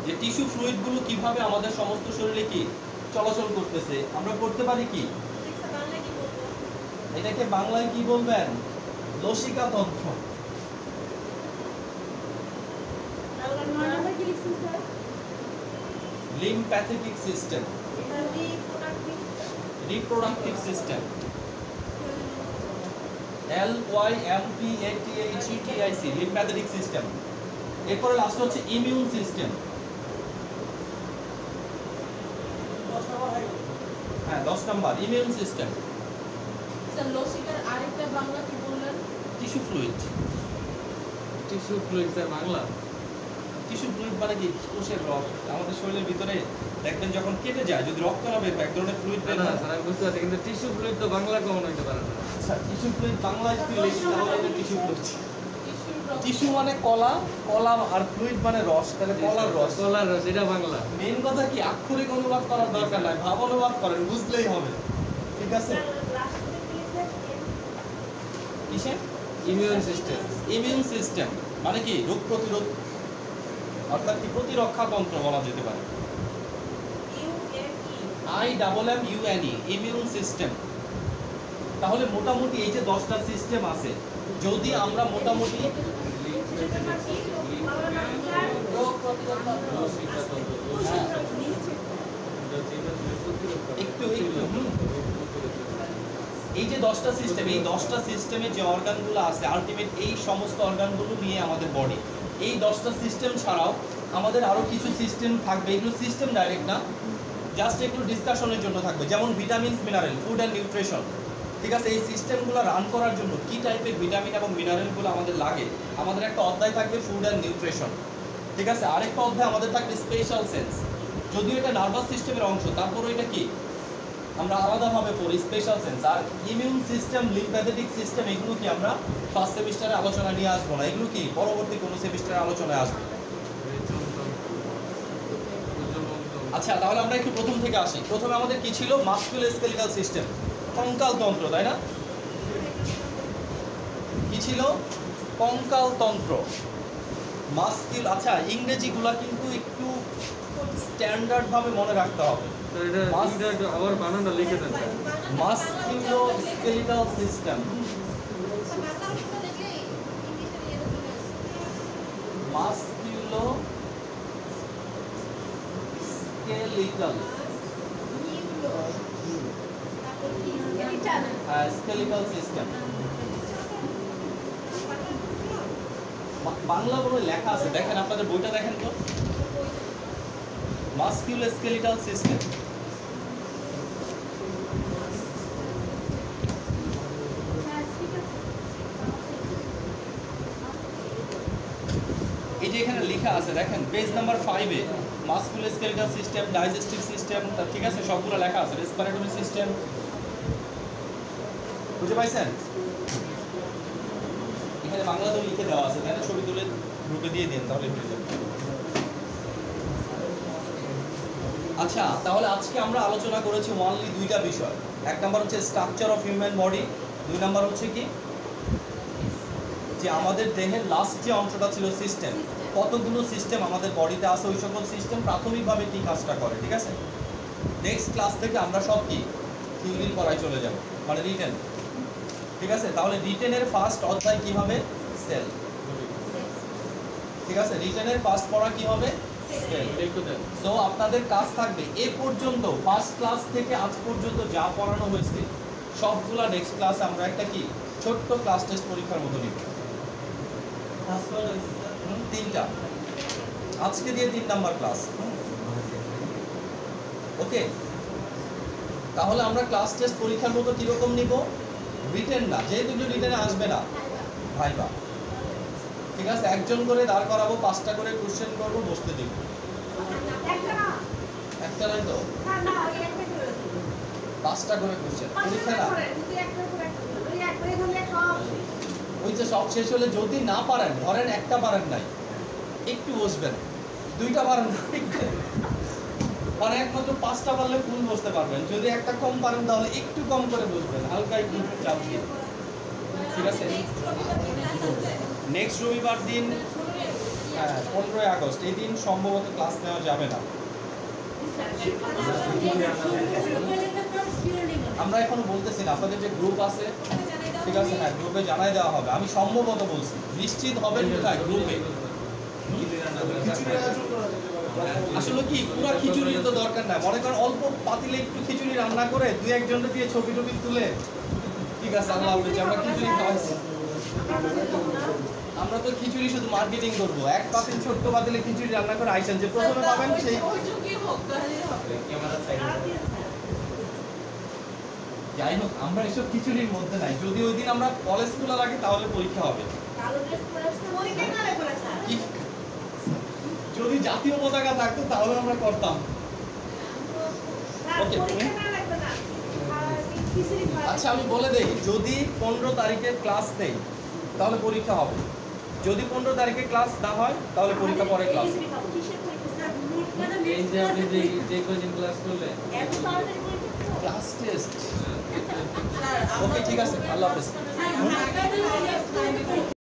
যে টিস্যু ফ্লুইড গুলো কিভাবে আমাদের সমস্ত শরীরে কি চলাচল করতেছে। আমরা পড়তে পারি কি, এটাকে বাংলায় কি বলবেন? লসিকা তন্ত্র। Lymphatic system, reproductive system, LYMPATHETIC, lymphatic system. এরপরে লাস্ট হচ্ছে ইমিউন সিস্টেম। হ্যাঁ, 10 নাম্বার ইমিউন সিস্টেম। স্যার লসিকার আরেকটা বাংলা কি বললেন? Tissue fluid. Tissue fluid sir Bangla? Tissue fluid মানে কি? কোষের রস। আমাদের শরীরের ভিতরে দেখবেন যখন কেটে যায়, যদি রক্ত না বের হয়, এক ধরনের ফ্লুইড বের না হয়। স্যার আমি বুঝতে পারছি, কিন্তু টিস্যু ফ্লুইড তো বাংলা কমন হইতে পারে না। আচ্ছা, টিস্যু ফ্লুইড বাংলায় কি লিখি তাহলে এটা টিস্যু ফ্লুইড। টিস্যুর রক্ত। টিস্যু মানে কলা, কলা আর ফ্লুইড মানে রস, তাহলে কলার রস। কলার রস, এটা বাংলা। মেন কথা কি, আক্ষরিক অনুবাদ করার দরকার নাই, ভাব অনুবাদ করেন, বুঝলেই হবে। ঠিক আছে, কিসে? Immune system. ইমিউন সিস্টেম মানে কি? রোগ প্রতিরোধ, অর্থাৎ কি প্রতিরক্ষা তন্ত্র বলা যেতে পারে। IMMUNE, immune system. তাহলে মোটামুটি এই যে 10টা সিস্টেম আছে, যদি আমরা মোটামুটি রোগ প্রতিরোধ তন্ত্র। একটু এই যে 10টা সিস্টেম, এই 10টা সিস্টেমের যে অর্গানগুলো আছে, আলটিমেট এই সমস্ত অর্গানগুলো নিয়ে আমাদের বডি। এই 10টা সিস্টেম ছাড়াও আমাদের আরো কিছু সিস্টেম থাকবে, এগুলো সিস্টেম ডাইরেক্ট না, জাস্ট একটু ডিসকাশনের জন্য থাকবে, যেমন vitamins, mineral, food and nutrition. ঠিক আছে, এই সিস্টেমগুলো রান করার জন্য কি টাইপের ভিটামিন এবং মিনারেলগুলো আমাদের লাগে, আমাদের একটা অধ্যায় থাকবে ফুড অ্যান্ড নিউট্রিশন। ঠিক আছে, আরেকটা অধ্যায় আমাদের থাকবে স্পেশাল সেন্স। যদিও এটা নার্ভাস সিস্টেমের অংশ, তারপরও এটা কি আমরা আলাদাভাবে পড়ি, স্পেশাল সেন্স। আর ইমিউন সিস্টেম, লিম্ফ্যাথেটিক সিস্টেম, এগুলো কি আমরা ফার্স্ট সেমিস্টারে আলোচনা নিয়ে আসবো না, এগুলো কি পরবর্তী কোনো সেমিস্টারে আলোচনায় আসবে। আচ্ছা, তাহলে আমরা একটু প্রথম থেকে আসি। প্রথমে আমাদের কি ছিল? মাস্কুলোস্কেলিটাল সিস্টেম, কঙ্কাল তন্ত্র, তাই না? কি ছিল? কঙ্কাল তন্ত্র, মাস্কুল। আচ্ছা, ইংরেজিগুলা কিন্তু একটু স্ট্যান্ডার্ড ভাবে মনে রাখতে হবে। এটা আবার বানানটা লিখে দেন। Musculoskeletal system, musculoskeletal skeletal system. Bangla বলে লেখা আছে, দেখেন আপনাদের বইটা দেখেন তো, মাস্কুলোস্কেলিটাল সিস্টেম। এই যে এখানে লেখা আছে দেখেন, পেজ নাম্বার 5-এ মাস্কুলোস্কেলিটাল সিস্টেম, ডাইজেস্টিভ সিস্টেম, ঠিক আছে, সবগুলো লেখা আছে। রেসপিরেটরি সিস্টেম, বুঝতে পাইছেন? এখানে বাংলাতেও লিখে দেওয়া আছে, তাই না? ছবি তুলে গ্রুপে দিয়ে দিন, তাহলে হয়ে যাবে। আচ্ছা, তাহলে আজকে আমরা আলোচনা করেছি ওয়ানলি 2টা বিষয়। এক নাম্বার হচ্ছে structure of human body, 2 number হচ্ছে কি যে আমাদের দেহের লাস্ট যে অংশটা ছিল সিস্টেম, কতগুলো সিস্টেম আমাদের বডিতে আছে, ওই সকল সিস্টেম প্রাথমিকভাবে কি কাজটা করে, ঠিক আছে। নেক্সট ক্লাস থেকে আমরা সব কি থিওরির পড়ায় চলে যাব, মানে রিটেন, ঠিক আছে। তাহলে রিটেনের ফার্স্ট অধ্যায় কি হবে? সেল, ঠিক আছে। রিটেনের ফার্স্ট পড়া কি হবে? সেল। একটু দেন। সো আপনাদের কাজ থাকবে এ পর্যন্ত ফার্স্ট ক্লাস থেকে আজ পর্যন্ত যা পড়ানো হয়েছে সবগুলা নেক্সট ক্লাসে আমরা একটা কি ছোট্ট ক্লাস টেস্ট পরীক্ষার মতো নিব। 3টা আজকে দিয়ে 3 নাম্বার ক্লাস, ওকে। তাহলে আমরা ক্লাস টেস্ট পরীক্ষার মতো কিরকম নিব? রিটেন না, যেহেতু রিটেনে আসবে না, ভাইবা, ঠিক আছে। একজন করে দাঁড় করাবো, 5টা করে কোশ্চেন করবো, বসতে দিব। একটা নাই তো, 5টা করে কোশ্চেন পরীক্ষা না। ওই যে সব শেষ হলে যদি না পারেন, ধরেন একটা পারেন নাই, একটু বসবেন, 2টা পারেন না, মানে একমাত্র 5টা পারলে ফুল বসতে পারবেন। যদি একটা কম পারেন তাহলে একটু কম করে বসবেন, হালকা একটু চাপ দিয়ে, ঠিক আছে। নেক্সট রবিবার দিন 15 আগস্ট, এই দিন সম্ভবত ক্লাস নেওয়া যাবে না। আমরা এখনো বলতেছি না, আপনাদের যে গ্রুপ আছে, ঠিক আছে, হ্যাঁ গ্রুপে জানাই দেওয়া হবে। আমি সম্ভবত বলছি, নিশ্চিত হবে কোথায়? গ্রুপে। আসলে কি পুরো খিচুড়ির তো দরকার নাই, মনে করেন অল্প পাতিলে একটু খিচুড়ি রান্না করে 2-1 দিয়ে ছবি টবি তুলে, ঠিক আছে, আল্লাহ হাফেজ, আমরা খিচুড়ি খাওয়াচ্ছি। আমরা তো খিচুড়ি শুধু মার্কেটিং করবো, এক পাতিল ছোট্ট পাতিলে খিচুড়ি রান্না করে আইসেন, যে প্রথমে পাবেন সেই। যাই হোক, আমরা এসব খিচুড়ির মধ্যে নাই। যদি ওই দিন আমরা কলেজ খোলা রাখি তাহলে পরীক্ষা হবে। কি? যদি জাতীয় পতাকা থাকতো তাহলে আমরা করতাম। ওকে, আচ্ছা আমি বলে দেই, যদি 15 তারিখে ক্লাস নেই তাহলে পরীক্ষা হবে, যদি 15 তারিখে ক্লাস না হয় তাহলে পরীক্ষা পরে ক্লাস। এই যে আপনি যে কোচিং ক্লাস করলে ক্লাস টেস্ট, ওকে ঠিক আছে, আল্লাহ হাফেজ।